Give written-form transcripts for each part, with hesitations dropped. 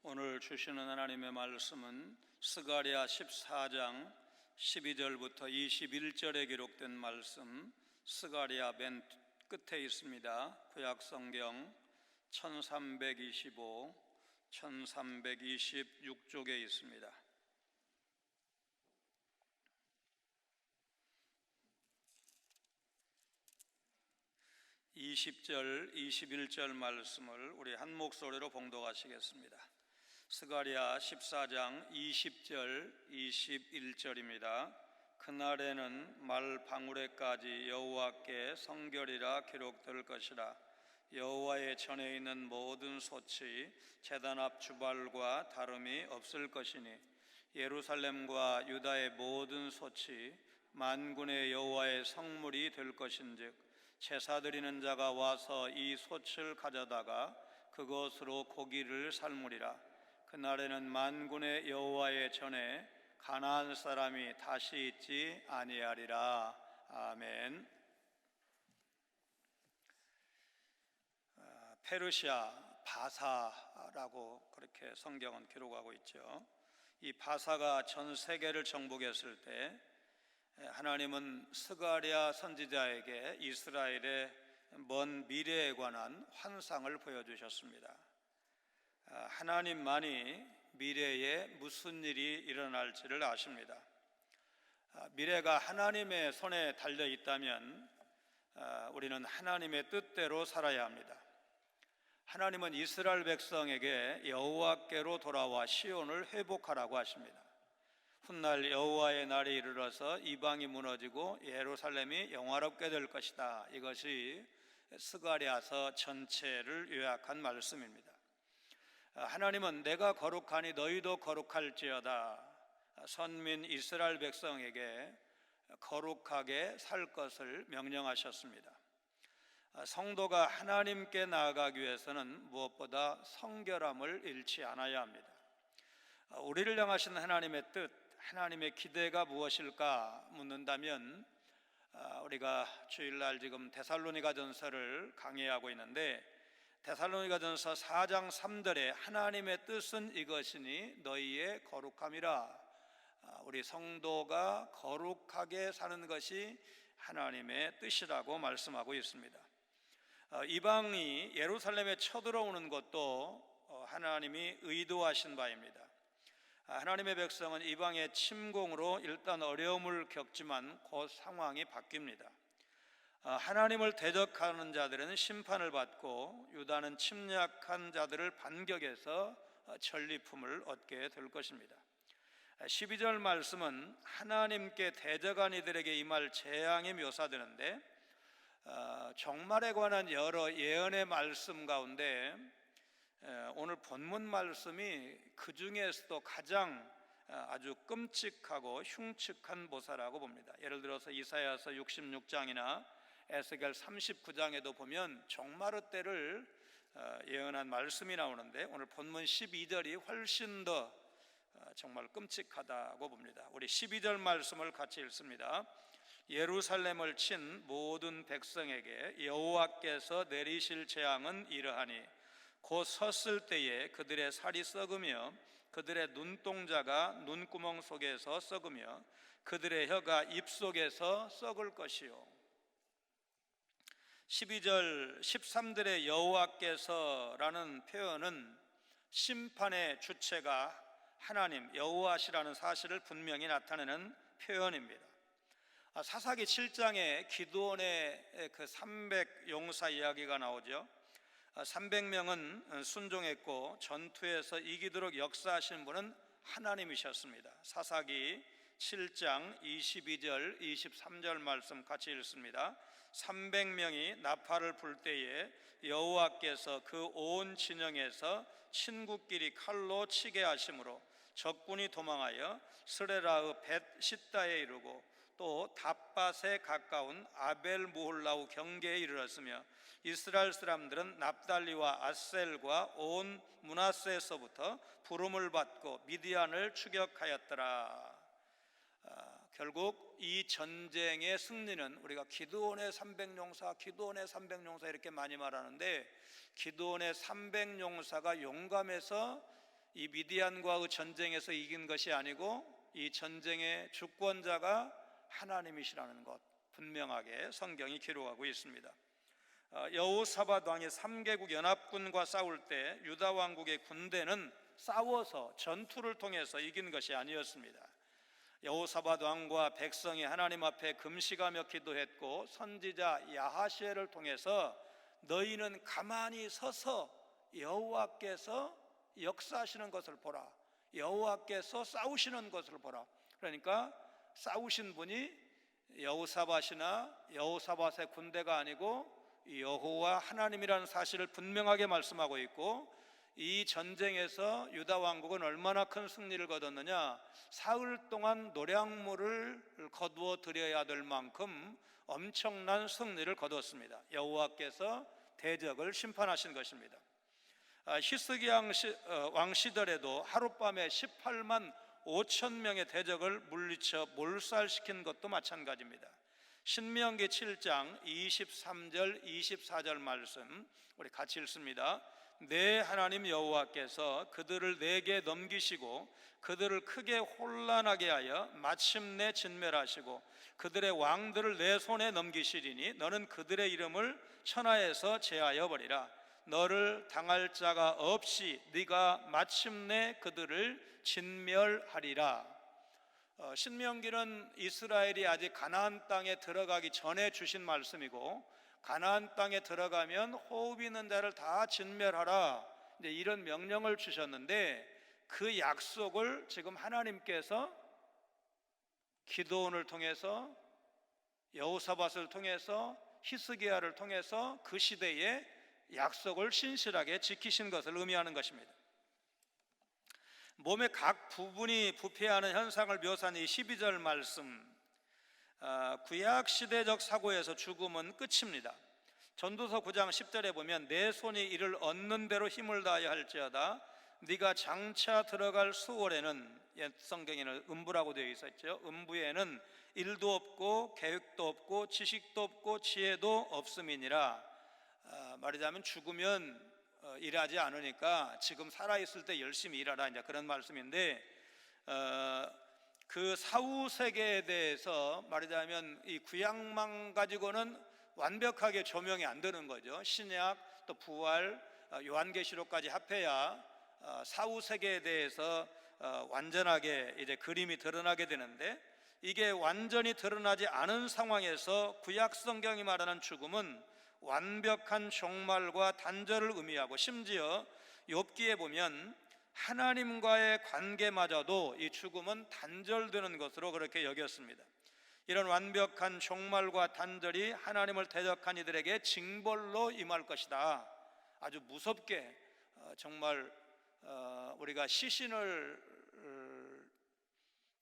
오늘 주시는 하나님의 말씀은 스가랴 14장 12절부터 21절에 기록된 말씀, 스가랴 맨 끝에 있습니다. 구약성경 1325, 1326쪽에 있습니다. 20절, 21절 말씀을 우리 한 목소리로 봉독하시겠습니다. 스가랴 14장 20절, 21절입니다. 그날에는 말 방울에까지 여호와께 성결이라 기록될 것이라. 여호와의 전에 있는 모든 솥이 제단 앞 주발과 다름이 없을 것이니 예루살렘과 유다의 모든 솥이 만군의 여호와의 성물이 될 것인즉 제사 드리는 자가 와서 이 솥을 가져다가 그것으로 고기를 삶으리라. 그날에는 만군의 여호와의 전에 가나안 사람이 다시 있지 아니하리라. 아멘. 페르시아 바사라고 그렇게 성경은 기록하고 있죠. 이 바사가 전 세계를 정복했을 때 하나님은 스가랴 선지자에게 이스라엘의 먼 미래에 관한 환상을 보여주셨습니다. 하나님만이 미래에 무슨 일이 일어날지를 아십니다. 미래가 하나님의 손에 달려 있다면 우리는 하나님의 뜻대로 살아야 합니다. 하나님은 이스라엘 백성에게 여호와께로 돌아와 시온을 회복하라고 하십니다. 훗날 여호와의 날이 이르러서 이방이 무너지고 예루살렘이 영화롭게 될 것이다. 이것이 스가랴서 전체를 요약한 말씀입니다. 하나님은 내가 거룩하니 너희도 거룩할지어다. 선민 이스라엘 백성에게 거룩하게 살 것을 명령하셨습니다. 성도가 하나님께 나아가기 위해서는 무엇보다 성결함을 잃지 않아야 합니다. 우리를 향하신 하나님의 뜻, 하나님의 기대가 무엇일까 묻는다면 우리가 주일날 지금 데살로니가전서를 강의하고 있는데 데살로니가전서 4장 3절에 하나님의 뜻은 이것이니 너희의 거룩함이라. 우리 성도가 거룩하게 사는 것이 하나님의 뜻이라고 말씀하고 있습니다. 이방이 예루살렘에 쳐들어오는 것도 하나님이 의도하신 바입니다. 하나님의 백성은 이방의 침공으로 일단 어려움을 겪지만 곧 상황이 바뀝니다. 하나님을 대적하는 자들은 심판을 받고 유다는 침략한 자들을 반격해서 전리품을 얻게 될 것입니다. 12절 말씀은 하나님께 대적한 이들에게 임할 재앙이 묘사되는데 종말에 관한 여러 예언의 말씀 가운데 오늘 본문 말씀이 그 중에서도 가장 아주 끔찍하고 흉측한 모사라고 봅니다. 예를 들어서 이사야서 66장이나 에스겔 39장에도 보면 종말의 때를 예언한 말씀이 나오는데 오늘 본문 12절이 훨씬 더 정말 끔찍하다고 봅니다. 우리 12절 말씀을 같이 읽습니다. 예루살렘을 친 모든 백성에게 여호와께서 내리실 재앙은 이러하니 곧 섰을 때에 그들의 살이 썩으며 그들의 눈동자가 눈구멍 속에서 썩으며 그들의 혀가 입 속에서 썩을 것이요. 12절 13절의 여호와께서라는 표현은 심판의 주체가 하나님 여호와시라는 사실을 분명히 나타내는 표현입니다. 사사기 7장에 기드온의 그 300용사 이야기가 나오죠. 300명은 순종했고 전투에서 이기도록 역사하신 분은 하나님이셨습니다. 사사기 7장 22절 23절 말씀 같이 읽습니다. 300명이 나팔을 불 때에 여호와께서 그 온 진영에서 친구끼리 칼로 치게 하심으로 적군이 도망하여 스레라의 벳 시다에 이르고 또 답밭에 가까운 아벨 무홀라우 경계에 이르렀으며 이스라엘 사람들은 납달리와 아셀과 온 므낫세에서부터 부름을 받고 미디안을 추격하였더라. 결국 이 전쟁의 승리는 우리가 기드온의 300용사, 기드온의 300용사 이렇게 많이 말하는데 기드온의 300용사가 용감해서 이 미디안과의 전쟁에서 이긴 것이 아니고 이 전쟁의 주권자가 하나님이시라는 것 분명하게 성경이 기록하고 있습니다. 여호사밧 왕이 3개국 연합군과 싸울 때 유다 왕국의 군대는 싸워서 전투를 통해서 이긴 것이 아니었습니다. 여호사밧 왕과 백성이 하나님 앞에 금식하며 기도했고 선지자 야하시엘을 통해서 너희는 가만히 서서 여호와께서 역사하시는 것을 보라, 여호와께서 싸우시는 것을 보라. 그러니까 싸우신 분이 여호사밧이나 여호사밧의 군대가 아니고 여호와 하나님이라는 사실을 분명하게 말씀하고 있고, 이 전쟁에서 유다 왕국은 얼마나 큰 승리를 거뒀느냐, 사흘 동안 노량물을 거두어 드려야 될 만큼 엄청난 승리를 거뒀습니다. 여호와께서 대적을 심판하신 것입니다. 히스기야 왕 시절에도 하룻밤에 18만 5천 명의 대적을 물리쳐 몰살시킨 것도 마찬가지입니다. 신명기 7장 23절 24절 말씀 우리 같이 읽습니다. 내 하나님 여호와께서 그들을 내게 넘기시고 그들을 크게 혼란하게 하여 마침내 진멸하시고 그들의 왕들을 내 손에 넘기시리니 너는 그들의 이름을 천하에서 제하여 버리라. 너를 당할 자가 없이 네가 마침내 그들을 진멸하리라. 신명기는 이스라엘이 아직 가나안 땅에 들어가기 전에 주신 말씀이고, 가나안 땅에 들어가면 호흡 있는 자를 다 진멸하라, 이제 이런 명령을 주셨는데, 그 약속을 지금 하나님께서 기드온을 통해서, 여호사밧을 통해서, 히스기야를 통해서 그 시대에 약속을 신실하게 지키신 것을 의미하는 것입니다. 몸의 각 부분이 부패하는 현상을 묘사한 이 12절 말씀, 구약시대적 사고에서 죽음은 끝입니다. 전도서 9장 10절에 보면 내 손이 이를 얻는 대로 힘을 다하여 할지어다 네가 장차 들어갈 수월에는, 옛 성경에는 음부라고 되어 있었죠. 음부에는 일도 없고 계획도 없고 지식도 없고 지혜도 없음이니라. 말하자면 죽으면 일하지 않으니까 지금 살아있을 때 열심히 일하라, 이제 그런 말씀인데, 그 사후 세계에 대해서 말하자면 이 구약만 가지고는 완벽하게 조명이 안 되는 거죠. 신약 또 부활, 요한계시록까지 합해야 사후 세계에 대해서 완전하게 이제 그림이 드러나게 되는데, 이게 완전히 드러나지 않은 상황에서 구약 성경이 말하는 죽음은 완벽한 종말과 단절을 의미하고, 심지어 욥기에 보면 하나님과의 관계마저도 이 죽음은 단절되는 것으로 그렇게 여겼습니다. 이런 완벽한 종말과 단절이 하나님을 대적한 이들에게 징벌로 임할 것이다. 아주 무섭게, 정말 우리가 시신을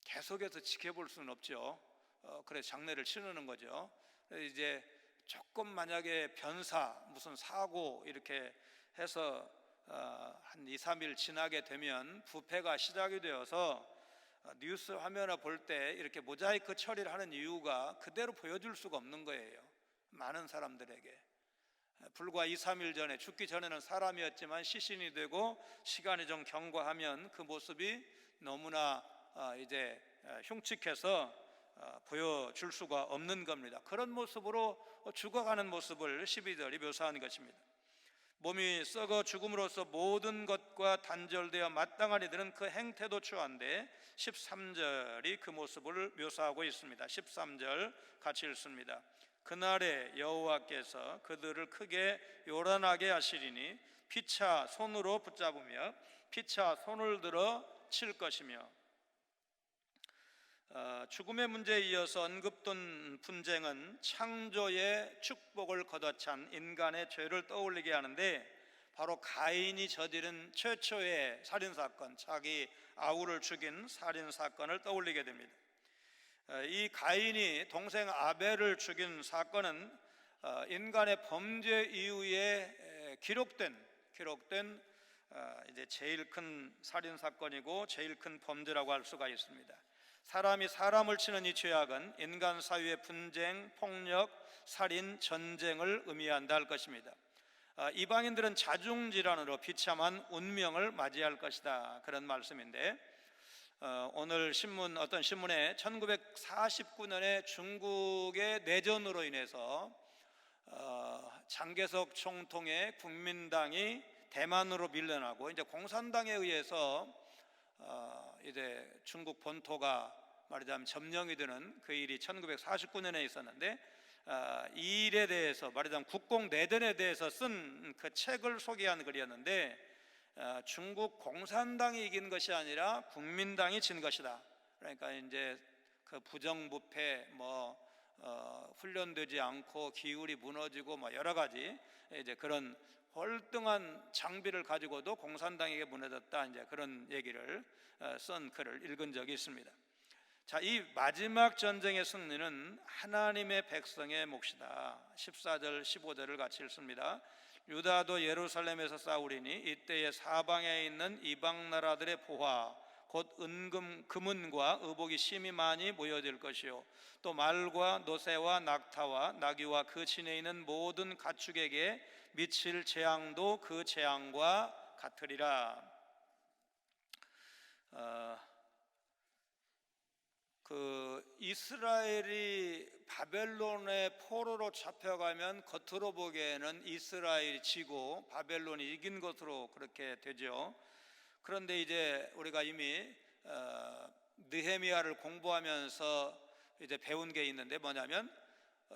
계속해서 지켜볼 수는 없죠. 그래서 장례를 치르는 거죠. 이제 조금 만약에 변사, 무슨 사고 이렇게 해서 한 2, 3일 지나게 되면 부패가 시작이 되어서 뉴스 화면을 볼 때 이렇게 모자이크 처리를 하는 이유가 그대로 보여줄 수가 없는 거예요. 많은 사람들에게. 불과 2, 3일 전에, 죽기 전에는 사람이었지만 시신이 되고 시간이 좀 경과하면 그 모습이 너무나 이제 흉측해서 보여줄 수가 없는 겁니다. 그런 모습으로 죽어가는 모습을 12절이 묘사한 것입니다. 몸이 썩어 죽음으로써 모든 것과 단절되어 마땅한 이들은 그 행태도 추한데 13절이 그 모습을 묘사하고 있습니다. 13절 같이 읽습니다. 그날에 여호와께서 그들을 크게 요란하게 하시리니 피차 손으로 붙잡으며 피차 손을 들어 칠 것이며. 죽음의 문제에 이어서 언급된 분쟁은 창조의 축복을 걷어찬 인간의 죄를 떠올리게 하는데, 바로 가인이 저지른 최초의 살인사건, 자기 아우를 죽인 살인사건을 떠올리게 됩니다. 이 가인이 동생 아벨을 죽인 사건은 인간의 범죄 이후에 기록된 이제 제일 큰 살인사건이고 제일 큰 범죄라고 할 수가 있습니다. 사람이 사람을 치는 이 죄악은 인간 사회의 분쟁, 폭력, 살인, 전쟁을 의미한다 할 것입니다. 이방인들은 자중질환으로 비참한 운명을 맞이할 것이다, 그런 말씀인데, 오늘 어떤 신문에 1949년에 중국의 내전으로 인해서 장개석 총통의 국민당이 대만으로 밀려나고 이제 공산당에 의해서 이제 중국 본토가 말하자면 점령이 되는 그 일이 1949년에 있었는데, 이 일에 대해서 말하자면 국공 내전에 대해서 쓴 그 책을 소개한 글이었는데, 중국 공산당이 이긴 것이 아니라 국민당이 진 것이다. 그러니까 이제 그 부정부패, 훈련되지 않고 기울이 무너지고 여러 가지 이제 그런 월등한 장비를 가지고도 공산당에게 무너졌다, 이제 그런 얘기를 쓴 글을 읽은 적이 있습니다. 자, 이 마지막 전쟁의 승리는 하나님의 백성의 몫이다. 14절 15절을 같이 읽습니다. 유다도 예루살렘에서 싸우리니 이때에 사방에 있는 이방 나라들의 보화 곧 은금 금은과 의복이 심히 많이 모여질 것이요 또 말과 노새와 낙타와 나귀와 그 진에 있는 모든 가축에게 미칠 재앙도 그 재앙과 같으리라. 이스라엘이 바벨론의 포로로 잡혀가면 겉으로 보기에는 이스라엘이 지고 바벨론이 이긴 것으로 그렇게 되죠. 그런데 이제 우리가 이미 느헤미야를 공부하면서 이제 배운 게 있는데, 뭐냐면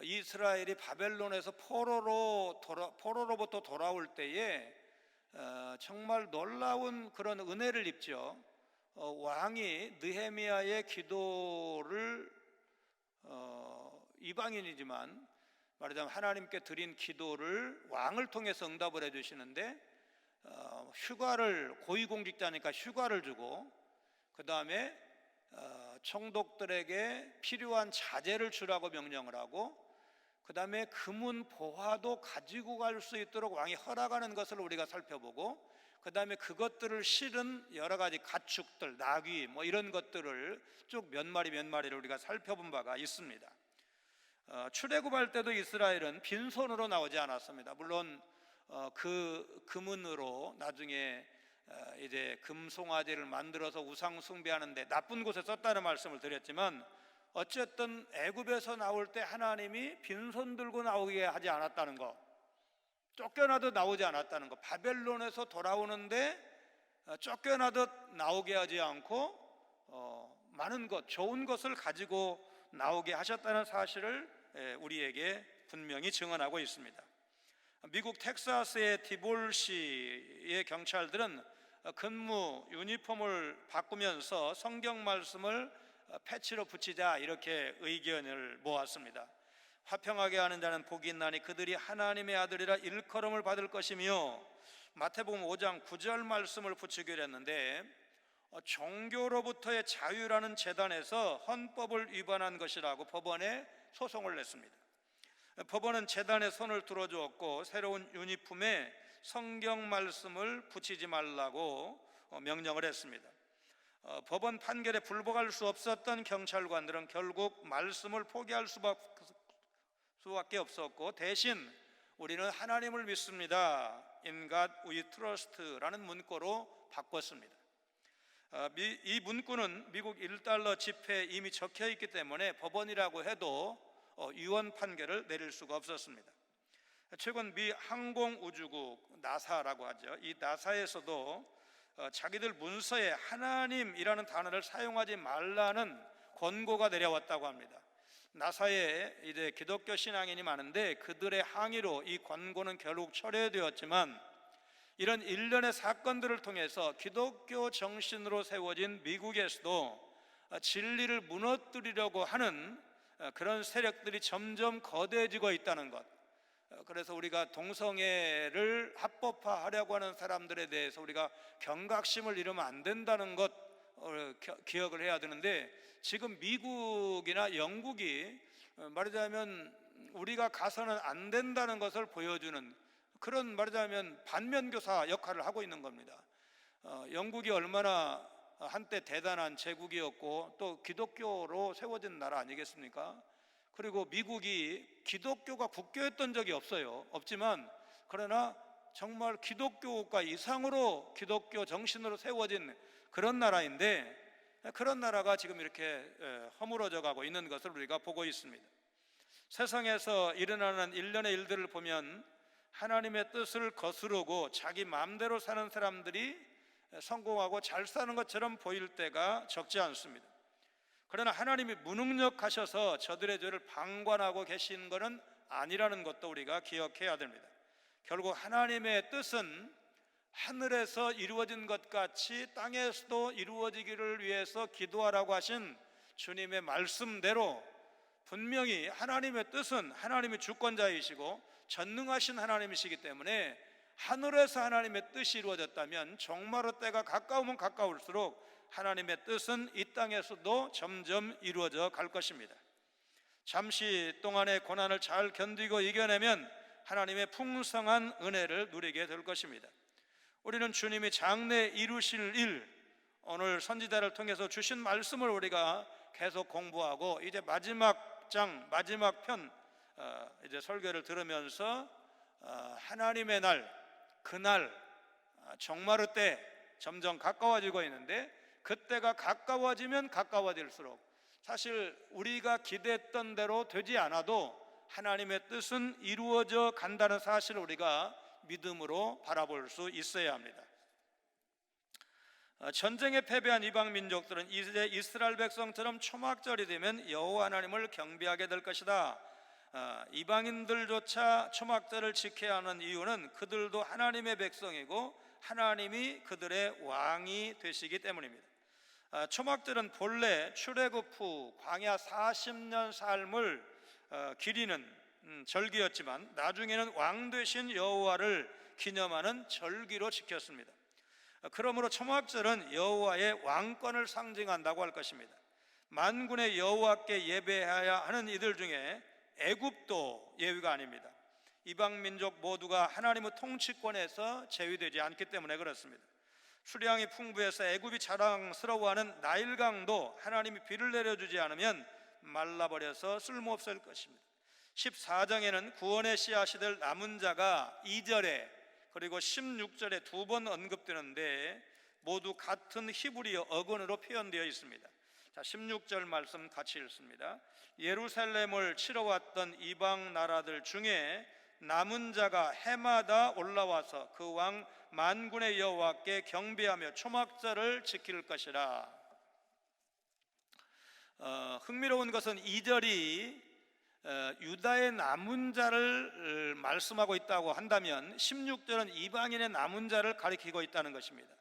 이스라엘이 바벨론에서 포로로부터 돌아올 때에 정말 놀라운 그런 은혜를 입죠. 왕이 느헤미야의 기도를 이방인이지만 말하자면 하나님께 드린 기도를 왕을 통해서 응답을 해주시는데, 고위공직자니까 휴가를 주고, 그 다음에 총독들에게 필요한 자재를 주라고 명령을 하고, 그 다음에 금은 보화도 가지고 갈 수 있도록 왕이 허락하는 것을 우리가 살펴보고, 그 다음에 그것들을 실은 여러 가지 가축들, 나귀 이런 것들을 쭉 몇 마리를 우리가 살펴본 바가 있습니다. 출애굽할 때도 이스라엘은 빈손으로 나오지 않았습니다. 물론 그 금은으로 나중에 이제 금송아지를 만들어서 우상 숭배하는데 나쁜 곳에 썼다는 말씀을 드렸지만, 어쨌든 애굽에서 나올 때 하나님이 빈손 들고 나오게 하지 않았다는 거, 쫓겨나도 나오지 않았다는 거, 바벨론에서 돌아오는데 쫓겨나듯 나오게 하지 않고 많은 것, 좋은 것을 가지고 나오게 하셨다는 사실을 우리에게 분명히 증언하고 있습니다. 미국 텍사스의 디볼시의 경찰들은 근무 유니폼을 바꾸면서 성경 말씀을 패치로 붙이자, 이렇게 의견을 모았습니다. 화평하게 하는 자는 복이 있나니 그들이 하나님의 아들이라 일컬음을 받을 것이며, 마태복음 5장 9절 말씀을 붙이기로 했는데, 종교로부터의 자유라는 재단에서 헌법을 위반한 것이라고 법원에 소송을 냈습니다. 법원은 재단에 손을 들어주었고 새로운 유니폼에 성경 말씀을 붙이지 말라고 명령을 했습니다. 법원 판결에 불복할 수 없었던 경찰관들은 결국 말씀을 포기할 수밖에 없었고, 대신 우리는 하나님을 믿습니다, In God we trust라는 문구로 바꿨습니다. 이 문구는 미국 1달러 지폐에 이미 적혀 있기 때문에 법원이라고 해도 유언 판결을 내릴 수가 없었습니다. 최근 미 항공우주국 나사라고 하죠. 이 나사에서도 자기들 문서에 하나님이라는 단어를 사용하지 말라는 권고가 내려왔다고 합니다. 나사에 이제 기독교 신앙인이 많은데 그들의 항의로 이 권고는 결국 철회되었지만, 이런 일련의 사건들을 통해서 기독교 정신으로 세워진 미국에서도 진리를 무너뜨리려고 하는 그런 세력들이 점점 거대해지고 있다는 것, 그래서 우리가 동성애를 합법화하려고 하는 사람들에 대해서 우리가 경각심을 잃으면 안 된다는 것 기억을 해야 되는데, 지금 미국이나 영국이 말하자면 우리가 가서는 안 된다는 것을 보여주는 그런 말하자면 반면교사 역할을 하고 있는 겁니다. 영국이 얼마나 한때 대단한 제국이었고 또 기독교로 세워진 나라 아니겠습니까? 그리고 미국이 기독교가 국교였던 적이 없지만 그러나 정말 기독교 국가 이상으로 기독교 정신으로 세워진 그런 나라인데, 그런 나라가 지금 이렇게 허물어져 가고 있는 것을 우리가 보고 있습니다. 세상에서 일어나는 일련의 일들을 보면 하나님의 뜻을 거스르고 자기 마음대로 사는 사람들이 성공하고 잘 사는 것처럼 보일 때가 적지 않습니다. 그러나 하나님이 무능력하셔서 저들의 죄를 방관하고 계신 것은 아니라는 것도 우리가 기억해야 됩니다. 결국 하나님의 뜻은 하늘에서 이루어진 것 같이 땅에서도 이루어지기를 위해서 기도하라고 하신 주님의 말씀대로 분명히 하나님의 뜻은 하나님이 주권자이시고 전능하신 하나님이시기 때문에 하늘에서 하나님의 뜻이 이루어졌다면 정말로 때가 가까우면 가까울수록 하나님의 뜻은 이 땅에서도 점점 이루어져 갈 것입니다. 잠시 동안의 고난을 잘 견디고 이겨내면 하나님의 풍성한 은혜를 누리게 될 것입니다. 우리는 주님이 장래 이루실 일, 오늘 선지자를 통해서 주신 말씀을 우리가 계속 공부하고 이제 마지막 장, 마지막 편 이제 설교를 들으면서 하나님의 날, 그날 종말의 때 점점 가까워지고 있는데, 그때가 가까워지면 가까워질수록 사실 우리가 기대했던 대로 되지 않아도 하나님의 뜻은 이루어져 간다는 사실을 우리가 믿음으로 바라볼 수 있어야 합니다. 전쟁에 패배한 이방 민족들은 이제 이스라엘 백성처럼 초막절이 되면 여호와 하나님을 경배하게 될 것이다. 이방인들조차 초막절을 지켜야 하는 이유는 그들도 하나님의 백성이고 하나님이 그들의 왕이 되시기 때문입니다. 초막절은 본래 출애굽 후 광야 40년 삶을 기리는 절기였지만 나중에는 왕 되신 여호와를 기념하는 절기로 지켰습니다. 그러므로 초막절은 여호와의 왕권을 상징한다고 할 것입니다. 만군의 여호와께 예배해야 하는 이들 중에 애굽도 예외가 아닙니다. 이방 민족 모두가 하나님의 통치권에서 제외되지 않기 때문에 그렇습니다. 수량이 풍부해서 애굽이 자랑스러워하는 나일강도 하나님이 비를 내려주지 않으면 말라버려서 쓸모없을 것입니다. 14장에는 구원의 씨앗이 될 남은 자가 2절에 그리고 16절에 두 번 언급되는데 모두 같은 히브리어 어근으로 표현되어 있습니다. 자, 16절 말씀 같이 읽습니다. 예루살렘을 치러 왔던 이방 나라들 중에 남은 자가 해마다 올라와서 그 왕 만군의 여호와께 경배하며 초막절을 지킬 것이라. 흥미로운 것은 2절이 유다의 남은 자를 말씀하고 있다고 한다면 16절은 이방인의 남은 자를 가리키고 있다는 것입니다.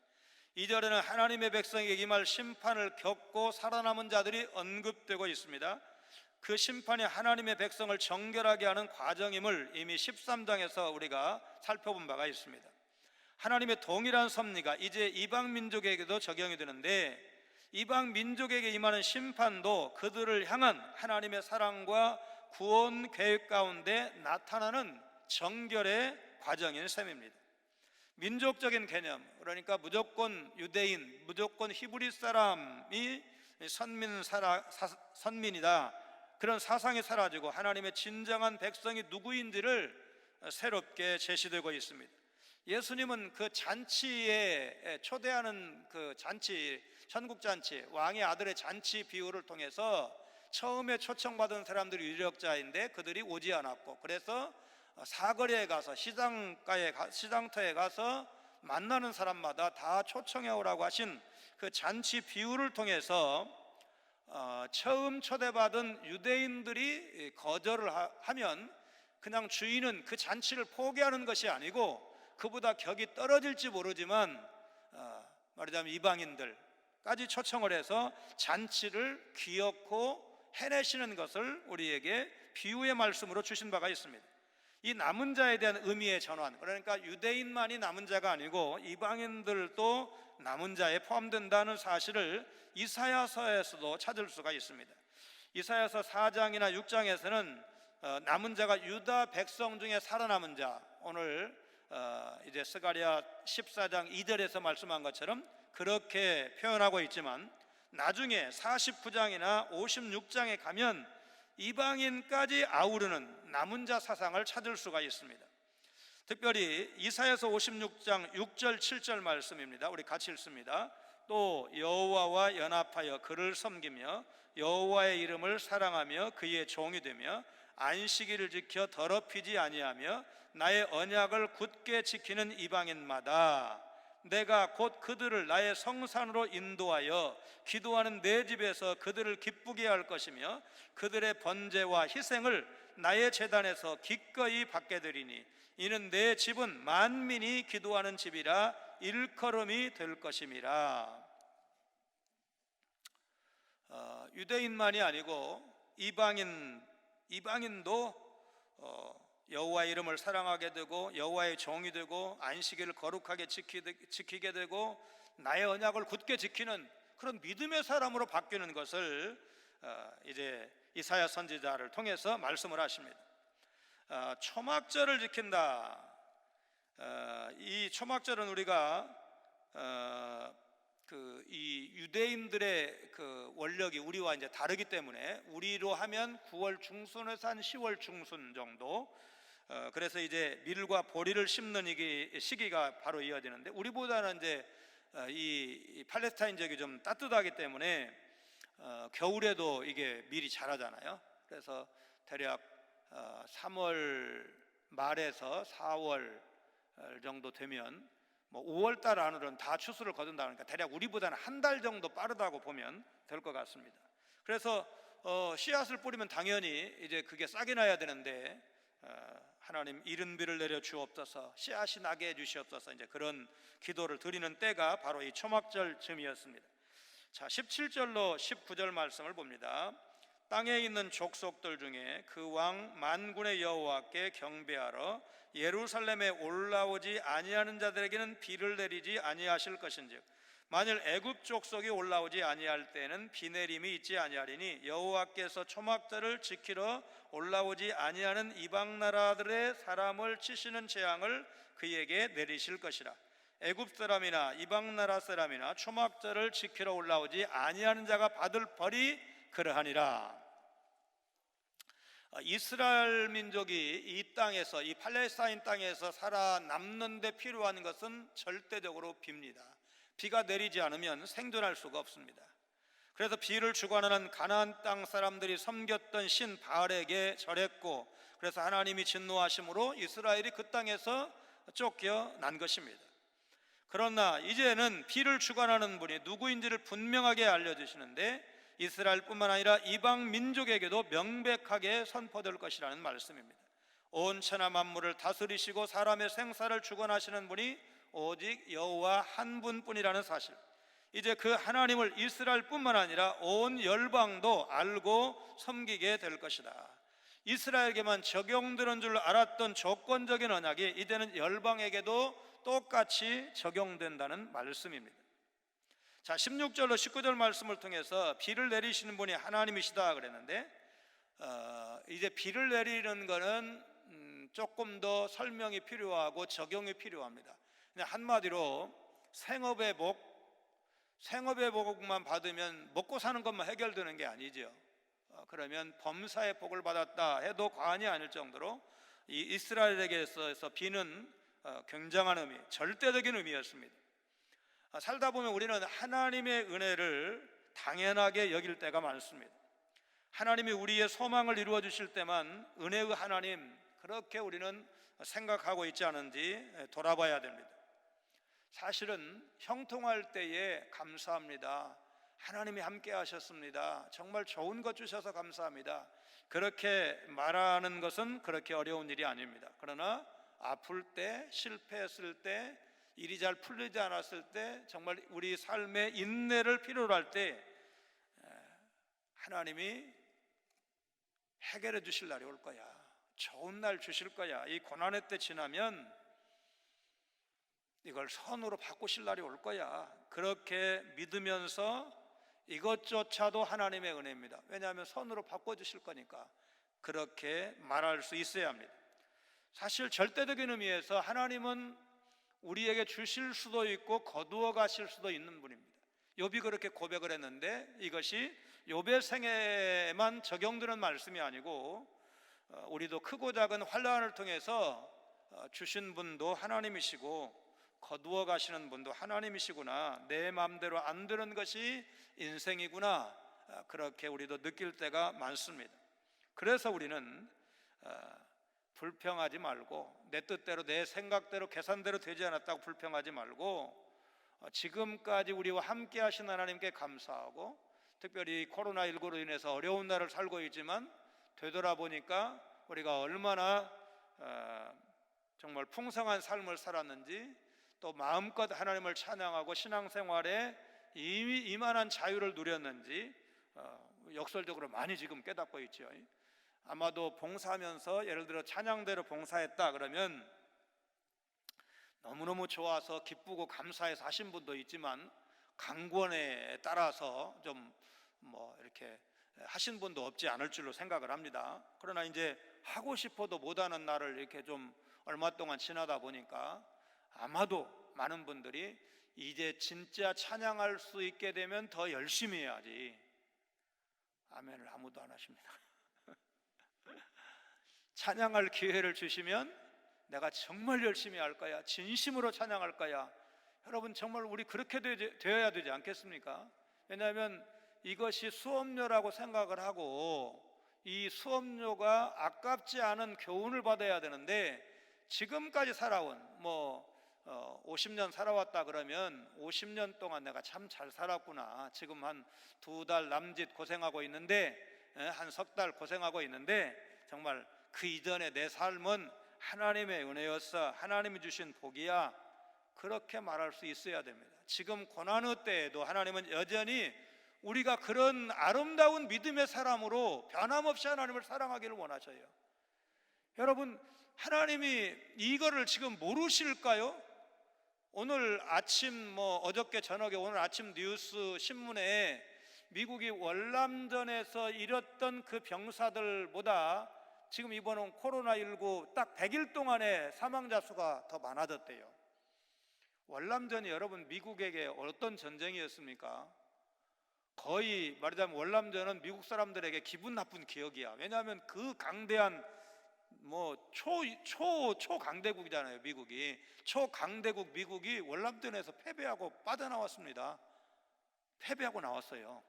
2절에는 하나님의 백성에게 임할 심판을 겪고 살아남은 자들이 언급되고 있습니다. 그 심판이 하나님의 백성을 정결하게 하는 과정임을 이미 13장에서 우리가 살펴본 바가 있습니다. 하나님의 동일한 섭리가 이제 이방 민족에게도 적용이 되는데, 이방 민족에게 임하는 심판도 그들을 향한 하나님의 사랑과 구원 계획 가운데 나타나는 정결의 과정인 셈입니다. 민족적인 개념, 그러니까 무조건 유대인, 무조건 히브리 사람이 선민이다, 그런 사상이 사라지고 하나님의 진정한 백성이 누구인지를 새롭게 제시되고 있습니다. 예수님은 그 잔치에 초대하는 그 잔치, 천국잔치, 왕의 아들의 잔치 비유를 통해서 처음에 초청받은 사람들이 유력자인데 그들이 오지 않았고, 그래서 사거리에 가서 시장터에 가서 만나는 사람마다 다 초청해 오라고 하신 그 잔치 비유를 통해서 처음 초대받은 유대인들이 거절을 하면 그냥 주인은 그 잔치를 포기하는 것이 아니고 그보다 격이 떨어질지 모르지만 말하자면 이방인들까지 초청을 해서 잔치를 기어코 해내시는 것을 우리에게 비유의 말씀으로 주신 바가 있습니다. 이 남은 자에 대한 의미의 전환, 그러니까 유대인만이 남은 자가 아니고 이방인들도 남은 자에 포함된다는 사실을 이사야서에서도 찾을 수가 있습니다. 이사야서 4장이나 6장에서는 남은 자가 유다 백성 중에 살아남은 자, 오늘 이제 스가랴 14장 2절에서 말씀한 것처럼 그렇게 표현하고 있지만, 나중에 49장이나 56장에 가면 이방인까지 아우르는 남은 자 사상을 찾을 수가 있습니다. 특별히 이사야서 56장 6절 7절 말씀입니다. 우리 같이 읽습니다. 또 여호와와 연합하여 그를 섬기며 여호와의 이름을 사랑하며 그의 종이 되며 안식일을 지켜 더럽히지 아니하며 나의 언약을 굳게 지키는 이방인마다 내가 곧 그들을 나의 성산으로 인도하여 기도하는 내 집에서 그들을 기쁘게 할 것이며 그들의 번제와 희생을 나의 제단에서 기꺼이 받게 되리니 이는 내 집은 만민이 기도하는 집이라 일컬음이 될 것임이라. 유대인만이 아니고 이방인도 여호와의 이름을 사랑하게 되고 여호와의 종이 되고 안식일을 거룩하게 지키게 되고 나의 언약을 굳게 지키는 그런 믿음의 사람으로 바뀌는 것을 이제 이사야 선지자를 통해서 말씀을 하십니다. 초막절을 지킨다. 이 초막절은 우리가 이 유대인들의 그 원력이 우리와 이제 다르기 때문에 우리로 하면 9월 중순에서 한 10월 중순 정도, 그래서 이제 밀과 보리를 심는 시기가 바로 이어지는데 우리보다는 이제 이 팔레스타인 지역이 좀 따뜻하기 때문에 겨울에도 이게 밀이 자라잖아요. 그래서 대략 3월 말에서 4월 정도 되면 뭐 5월 달 안으로는 다 추수를 거둔다니까 대략 우리보다는 한 달 정도 빠르다고 보면 될 것 같습니다. 그래서 씨앗을 뿌리면 당연히 이제 그게 싹이 나야 되는데 하나님 이른 비를 내려 주옵소서, 씨앗이 나게 해 주시옵소서, 이제 그런 기도를 드리는 때가 바로 이 초막절 즈음이었습니다. 자, 17절로 19절 말씀을 봅니다. 땅에 있는 족속들 중에 그 왕 만군의 여호와께 경배하러 예루살렘에 올라오지 아니하는 자들에게는 비를 내리지 아니하실 것인즉 만일 애굽 족속이 올라오지 아니할 때는 비 내림이 있지 아니하리니 여호와께서 초막절을 지키러 올라오지 아니하는 이방 나라들의 사람을 치시는 재앙을 그에게 내리실 것이라. 애굽 사람이나 이방 나라 사람이나 초막절을 지키러 올라오지 아니하는 자가 받을 벌이 그러하니라. 이스라엘 민족이 이 땅에서, 이 팔레스타인 땅에서 살아남는 데 필요한 것은 절대적으로 비입니다. 비가 내리지 않으면 생존할 수가 없습니다. 그래서 비를 주관하는 가나안 땅 사람들이 섬겼던 신 바알에게 절했고, 그래서 하나님이 진노하심으로 이스라엘이 그 땅에서 쫓겨난 것입니다. 그러나 이제는 비를 주관하는 분이 누구인지를 분명하게 알려주시는데 이스라엘뿐만 아니라 이방 민족에게도 명백하게 선포될 것이라는 말씀입니다. 온 천하 만물을 다스리시고 사람의 생사를 주관하시는 분이 오직 여호와 한 분뿐이라는 사실, 이제 그 하나님을 이스라엘뿐만 아니라 온 열방도 알고 섬기게 될 것이다. 이스라엘에게만 적용되는 줄 알았던 조건적인 언약이 이제는 열방에게도 똑같이 적용된다는 말씀입니다. 자, 16절로 19절 말씀을 통해서 비를 내리시는 분이 하나님이시다 그랬는데 이제 비를 내리는 거는 조금 더 설명이 필요하고 적용이 필요합니다. 그냥 한마디로 생업의 복만 받으면 먹고 사는 것만 해결되는 게 아니죠. 그러면 범사의 복을 받았다 해도 과언이 아닐 정도로 이 이스라엘에게 있어서 비는 굉장한 의미, 절대적인 의미였습니다. 살다 보면 우리는 하나님의 은혜를 당연하게 여길 때가 많습니다. 하나님이 우리의 소망을 이루어 주실 때만 은혜의 하나님, 그렇게 우리는 생각하고 있지 않은지 돌아봐야 됩니다. 사실은 형통할 때에 감사합니다, 하나님이 함께 하셨습니다, 정말 좋은 것 주셔서 감사합니다, 그렇게 말하는 것은 그렇게 어려운 일이 아닙니다. 그러나 아플 때, 실패했을 때, 일이 잘 풀리지 않았을 때, 정말 우리 삶의 인내를 필요로 할 때 하나님이 해결해 주실 날이 올 거야, 좋은 날 주실 거야, 이 고난의 때 지나면 이걸 선으로 바꾸실 날이 올 거야, 그렇게 믿으면서 이것조차도 하나님의 은혜입니다. 왜냐하면 선으로 바꿔주실 거니까 그렇게 말할 수 있어야 합니다. 사실 절대적인 의미에서 하나님은 우리에게 주실 수도 있고 거두어 가실 수도 있는 분입니다. 욥이 그렇게 고백을 했는데 이것이 욥의 생애만 적용되는 말씀이 아니고 우리도 크고 작은 환난을 통해서 주신 분도 하나님이시고 거두어 가시는 분도 하나님이시구나, 내 마음대로 안 되는 것이 인생이구나, 그렇게 우리도 느낄 때가 많습니다. 그래서 우리는 불평하지 말고, 내 뜻대로 내 생각대로 계산대로 되지 않았다고 불평하지 말고, 지금까지 우리와 함께 하신 하나님께 감사하고, 특별히 코로나19로 인해서 어려운 날을 살고 있지만 되돌아보니까 우리가 얼마나 정말 풍성한 삶을 살았는지, 또 마음껏 하나님을 찬양하고 신앙생활에 이만한 자유를 누렸는지 역설적으로 많이 지금 깨닫고 있죠. 아마도 봉사하면서 예를 들어 찬양대로 봉사했다 그러면 너무너무 좋아서 기쁘고 감사해서 하신 분도 있지만, 강권에 따라서 좀 이렇게 하신 분도 없지 않을 줄로 생각을 합니다. 그러나 이제 하고 싶어도 못하는 날을 이렇게 좀 얼마 동안 지나다 보니까 아마도 많은 분들이 이제 진짜 찬양할 수 있게 되면 더 열심히 해야지. 아멘을 아무도 안 하십니다. 찬양할 기회를 주시면 내가 정말 열심히 할 거야, 진심으로 찬양할 거야. 여러분, 정말 우리 그렇게 되어야 되지 않겠습니까? 왜냐하면 이것이 수업료라고 생각을 하고, 이 수업료가 아깝지 않은 교훈을 받아야 되는데, 지금까지 살아온 50년 살아왔다 그러면 50년 동안 내가 참 잘 살았구나, 지금 한 2달 남짓 고생하고 있는데, 한 석 달 고생하고 있는데, 정말 그 이전의 내 삶은 하나님의 은혜였어, 하나님이 주신 복이야, 그렇게 말할 수 있어야 됩니다. 지금 고난의 때에도 하나님은 여전히 우리가 그런 아름다운 믿음의 사람으로 변함없이 하나님을 사랑하기를 원하셔요. 여러분, 하나님이 이거를 지금 모르실까요? 오늘 아침 어저께 저녁에 오늘 아침 뉴스 신문에 미국이 월남전에서 잃었던 그 병사들보다 지금 이번은 코로나19 딱 100일 동안에 사망자 수가 더 많아졌대요. 월남전이 여러분 미국에게 어떤 전쟁이었습니까? 거의 말하자면 월남전은 미국 사람들에게 기분 나쁜 기억이야. 왜냐하면 그 강대한 초강대국이잖아요. 미국이 초강대국 미국이 월남전에서 패배하고 빠져나왔습니다. 패배하고 나왔어요.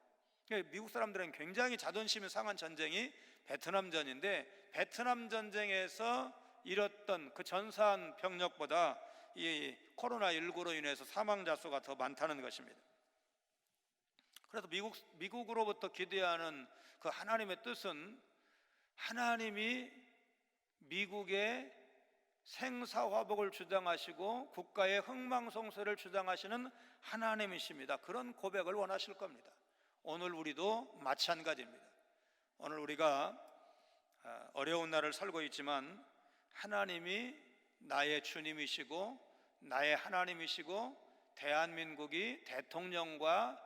미국 사람들은 굉장히 자존심이 상한 전쟁이 베트남전인데, 베트남 전쟁에서 잃었던 그 전사한 병력보다 이 코로나19로 인해서 사망자 수가 더 많다는 것입니다. 그래서 미국으로부터 기대하는 그 하나님의 뜻은, 하나님이 미국의 생사화복을 주장하시고 국가의 흥망성쇠를 주장하시는 하나님이십니다. 그런 고백을 원하실 겁니다. 오늘 우리도 마찬가지입니다. 오늘 우리가 어려운 날을 살고 있지만 하나님이 나의 주님이시고 나의 하나님이시고, 대한민국이 대통령과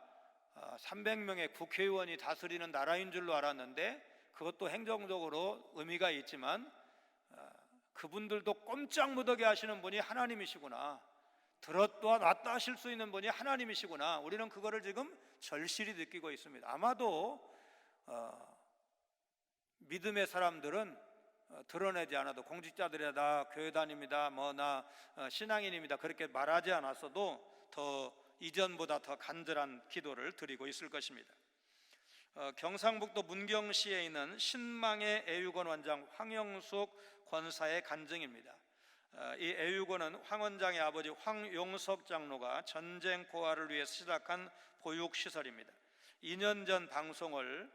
300명의 국회의원이 다스리는 나라인 줄로 알았는데, 그것도 행정적으로 의미가 있지만 그분들도 꼼짝 못하게 하시는 분이 하나님이시구나, 들었다 놨다 하실 수 있는 분이 하나님이시구나, 우리는 그거를 지금 절실히 느끼고 있습니다. 아마도 믿음의 사람들은 드러내지 않아도, 공직자들이 다 교회 다닙니다, 나 신앙인입니다, 그렇게 말하지 않았어도 더 이전보다 더 간절한 기도를 드리고 있을 것입니다. 경상북도 문경시에 있는 신망의 애육원 원장 황영숙 권사의 간증입니다. 이 애육원은 황 원장의 아버지 황용석 장로가 전쟁 고아를 위해 시작한 보육시설입니다. 2년 전 방송을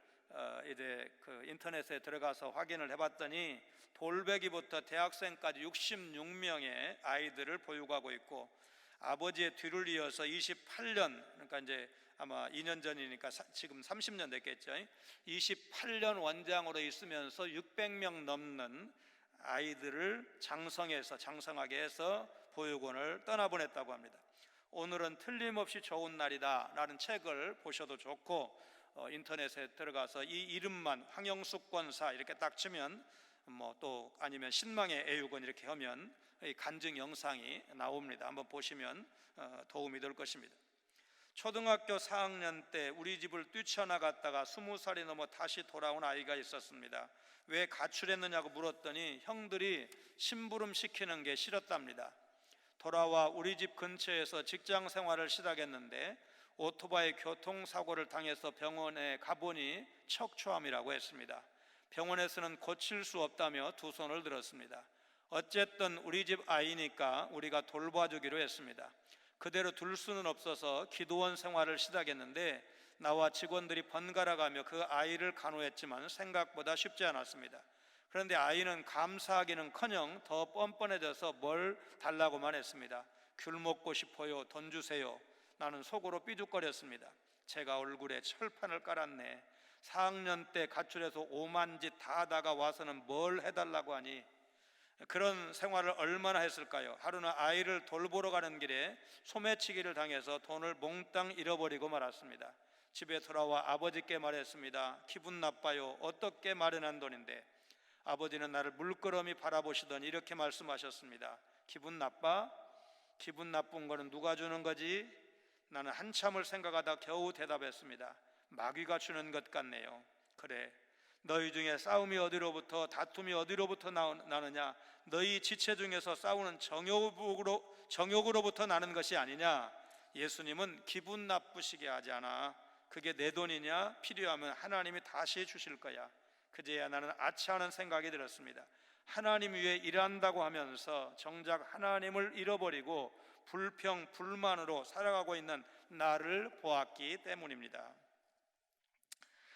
이제 그 인터넷에 들어가서 확인을 해봤더니 돌배기부터 대학생까지 66명의 아이들을 보육하고 있고, 아버지의 뒤를 이어서 28년, 그러니까 이제 아마 2년 전이니까 지금 30년 됐겠죠. 28년 원장으로 있으면서 600명 넘는 아이들을 장성하게 해서 보육원을 떠나보냈다고 합니다. 오늘은 틀림없이 좋은 날이다 라는 책을 보셔도 좋고, 인터넷에 들어가서 이 이름만 황영숙 권사 이렇게 딱 치면 또 아니면 신망의 애육원 이렇게 하면 이 간증 영상이 나옵니다. 한번 보시면 도움이 될 것입니다. 초등학교 4학년 때 우리 집을 뛰쳐나갔다가 20살이 넘어 다시 돌아온 아이가 있었습니다. 왜 가출했느냐고 물었더니 형들이 심부름 시키는 게 싫었답니다. 돌아와 우리 집 근처에서 직장 생활을 시작했는데 오토바이 교통사고를 당해서 병원에 가보니 척추암이라고 했습니다. 병원에서는 고칠 수 없다며 두 손을 들었습니다. 어쨌든 우리 집 아이니까 우리가 돌봐주기로 했습니다. 그대로 둘 수는 없어서 기도원 생활을 시작했는데 나와 직원들이 번갈아가며 그 아이를 간호했지만 생각보다 쉽지 않았습니다. 그런데 아이는 감사하기는커녕 더 뻔뻔해져서 뭘 달라고만 했습니다. 귤 먹고 싶어요, 돈 주세요. 나는 속으로 삐죽거렸습니다. 제가 얼굴에 철판을 깔았네. 4학년 때 가출해서 오만 짓 다 하다가 와서는 뭘 해달라고 하니. 그런 생활을 얼마나 했을까요? 하루는 아이를 돌보러 가는 길에 소매치기를 당해서 돈을 몽땅 잃어버리고 말았습니다. 집에 돌아와 아버지께 말했습니다. 기분 나빠요. 어떻게 마련한 돈인데. 아버지는 나를 물끄러미 바라보시더니 이렇게 말씀하셨습니다. 기분 나빠? 기분 나쁜 거는 누가 주는 거지? 나는 한참을 생각하다 겨우 대답했습니다. 마귀가 주는 것 같네요. 그래, 너희 중에 싸움이 어디로부터, 다툼이 어디로부터 나느냐? 너희 지체 중에서 싸우는 정욕으로부터 나는 것이 아니냐? 예수님은 기분 나쁘시게 하지 않아. 그게 내 돈이냐? 필요하면 하나님이 다시 주실 거야. 그제야 나는 아차하는 생각이 들었습니다. 하나님 위해 일한다고 하면서 정작 하나님을 잃어버리고 불평, 불만으로 살아가고 있는 나를 보았기 때문입니다.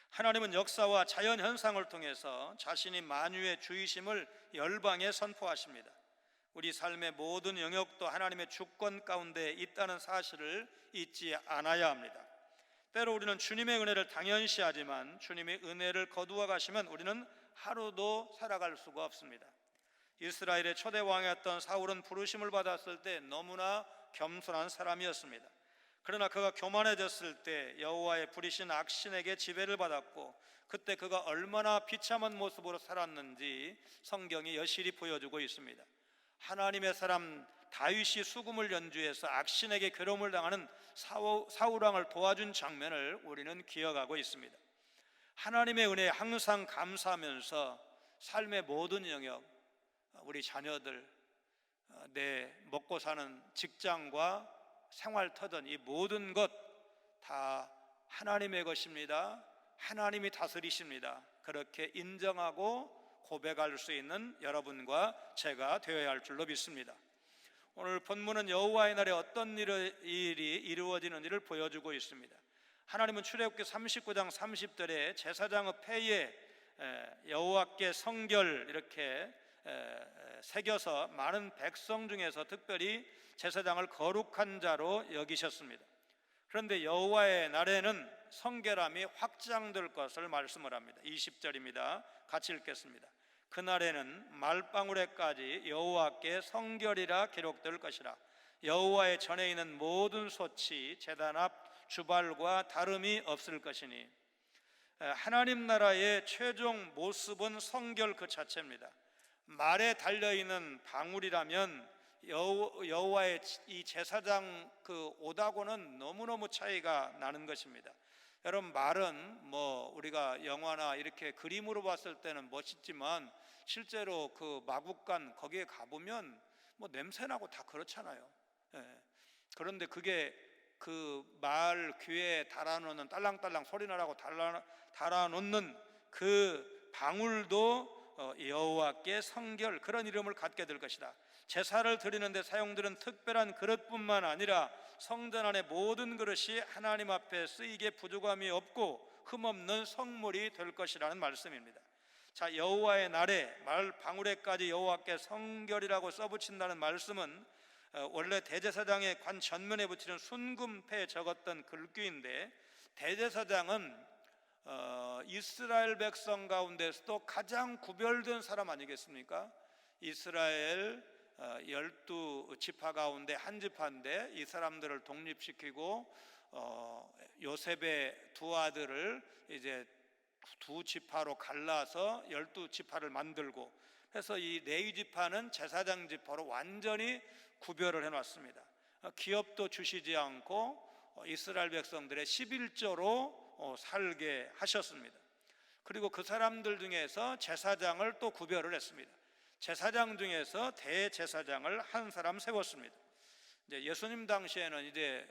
하나님은 역사와 자연 현상을 통해서 자신이 만유의 주이심을 열방에 선포하십니다. 우리 삶의 모든 영역도 하나님의 주권 가운데 있다는 사실을 잊지 않아야 합니다. 때로 우리는 주님의 은혜를 당연시하지만 주님의 은혜를 거두어 가시면 우리는 하루도 살아갈 수가 없습니다. 이스라엘의 초대 왕이었던 사울은 부르심을 받았을 때 너무나 겸손한 사람이었습니다. 그러나 그가 교만해졌을 때 여호와의 부리신 악신에게 지배를 받았고 그때 그가 얼마나 비참한 모습으로 살았는지 성경이 여실히 보여주고 있습니다. 하나님의 사람 다윗이 수금을 연주해서 악신에게 괴로움을 당하는 사울왕을 도와준 장면을 우리는 기억하고 있습니다. 하나님의 은혜에 항상 감사하면서 삶의 모든 영역, 우리 자녀들, 내 먹고 사는 직장과 생활터든 이 모든 것 다 하나님의 것입니다. 하나님이 다스리십니다. 그렇게 인정하고 고백할 수 있는 여러분과 제가 되어야 할 줄로 믿습니다. 오늘 본문은 여호와의 날에 어떤 일이 이루어지는지를 보여주고 있습니다. 하나님은 출애굽기 39장 30절에 제사장의 폐에 여호와께 성결 이렇게 새겨서 많은 백성 중에서 특별히 제사장을 거룩한 자로 여기셨습니다. 그런데 여호와의 날에는 성결함이 확장될 것을 말씀을 합니다. 20절입니다. 같이 읽겠습니다. 그날에는 말방울에까지 여호와께 성결이라 기록될 것이라. 여호와의 전에 있는 모든 소치 제단 앞 주발과 다름이 없을 것이니. 하나님 나라의 최종 모습은 성결 그 자체입니다. 말에 달려있는 방울이라면 여호와의 이 제사장 그 옷하고는 너무너무 차이가 나는 것입니다. 여러분, 말은 우리가 영화나 이렇게 그림으로 봤을 때는 멋있지만 실제로 그 마국간 거기에 가보면 냄새나고 다 그렇잖아요. 그런데 그게 그 말 귀에 달아놓는 딸랑딸랑 소리나라고 달아놓는 그 방울도 여호와께 성결, 그런 이름을 갖게 될 것이다. 제사를 드리는데 사용되는 특별한 그릇뿐만 아니라 성전 안의 모든 그릇이 하나님 앞에 쓰이게 부족함이 없고 흠없는 성물이 될 것이라는 말씀입니다. 자, 여호와의 날에 말 방울에까지 여호와께 성결이라고 써붙인다는 말씀은 원래 대제사장의 관 전면에 붙이는 순금패에 적었던 글귀인데, 대제사장은 이스라엘 백성 가운데서도 가장 구별된 사람 아니겠습니까? 이스라엘 12지파 가운데 한 지파인데 이 사람들을 독립시키고 요셉의 두 아들을 이제 두 지파로 갈라서 12지파를 만들고 해서 이 레위 지파는 제사장 지파로 완전히 구별을 해놨습니다. 기업도 주시지 않고 이스라엘 백성들의 11조로 살게 하셨습니다. 그리고 그 사람들 중에서 제사장을 또 구별을 했습니다. 제사장 중에서 대제사장을 한 사람 세웠습니다. 이제 예수님 당시에는 이제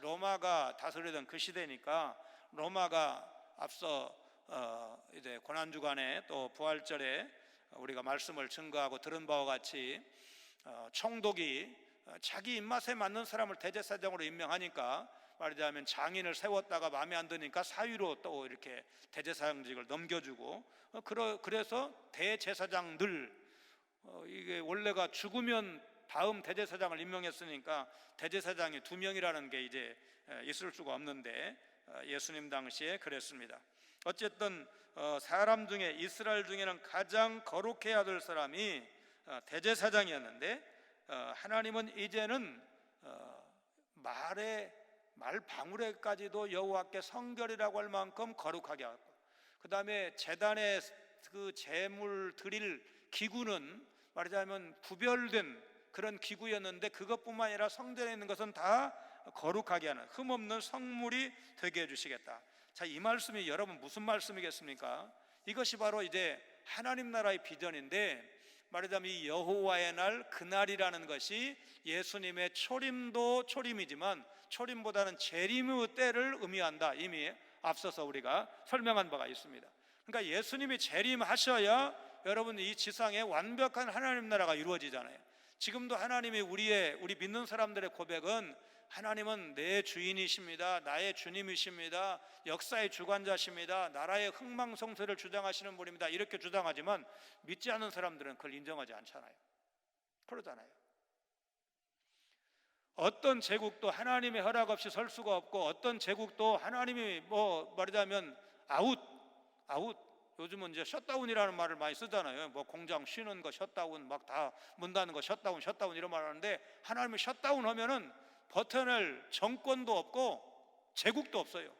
로마가 다스리던 그 시대니까 로마가 앞서 이제 고난 주간에 또 부활절에 우리가 말씀을 증거하고 들은 바와 같이 총독이 자기 입맛에 맞는 사람을 대제사장으로 임명하니까, 말하자면 장인을 세웠다가 마음에 안 드니까 사위로 또 이렇게 대제사장직을 넘겨주고, 그래서 대제사장들, 이게 원래가 죽으면 다음 대제사장을 임명했으니까 대제사장이 2명이라는 게 이제 있을 수가 없는데, 예수님 당시에 그랬습니다. 어쨌든 사람 중에, 이스라엘 중에는 가장 거룩해야 될 사람이 대제사장이었는데, 하나님은 이제는 말 방울에까지도 여호와께 성결이라고 할 만큼 거룩하게 하고, 그 다음에 제단의 그 제물 드릴 기구는 말하자면 구별된 그런 기구였는데, 그것뿐만 아니라 성전에 있는 것은 다 거룩하게 하는 흠없는 성물이 되게 해주시겠다. 자, 이 말씀이 여러분 무슨 말씀이겠습니까? 이것이 바로 이제 하나님 나라의 비전인데, 말하자면 이 여호와의 날, 그날이라는 것이 예수님의 초림도 초림이지만 초림보다는 재림의 때를 의미한다. 이미 앞서서 우리가 설명한 바가 있습니다. 그러니까 예수님이 재림하셔야 여러분 이 지상에 완벽한 하나님 나라가 이루어지잖아요. 지금도 하나님이 우리 믿는 사람들의 고백은, 하나님은 내 주인이십니다, 나의 주님이십니다, 역사의 주관자십니다, 나라의 흥망성쇠를 주장하시는 분입니다, 이렇게 주장하지만 믿지 않는 사람들은 그걸 인정하지 않잖아요. 그러잖아요. 어떤 제국도 하나님의 허락 없이 설 수가 없고, 어떤 제국도 하나님이 말하자면 아웃, 요즘은 이제 셧다운이라는 말을 많이 쓰잖아요. 공장 쉬는 거 셧다운, 막 다 문 닫는 거 셧다운 이런 말 하는데, 하나님이 셧다운 하면은 버텨낼 정권도 없고 제국도 없어요.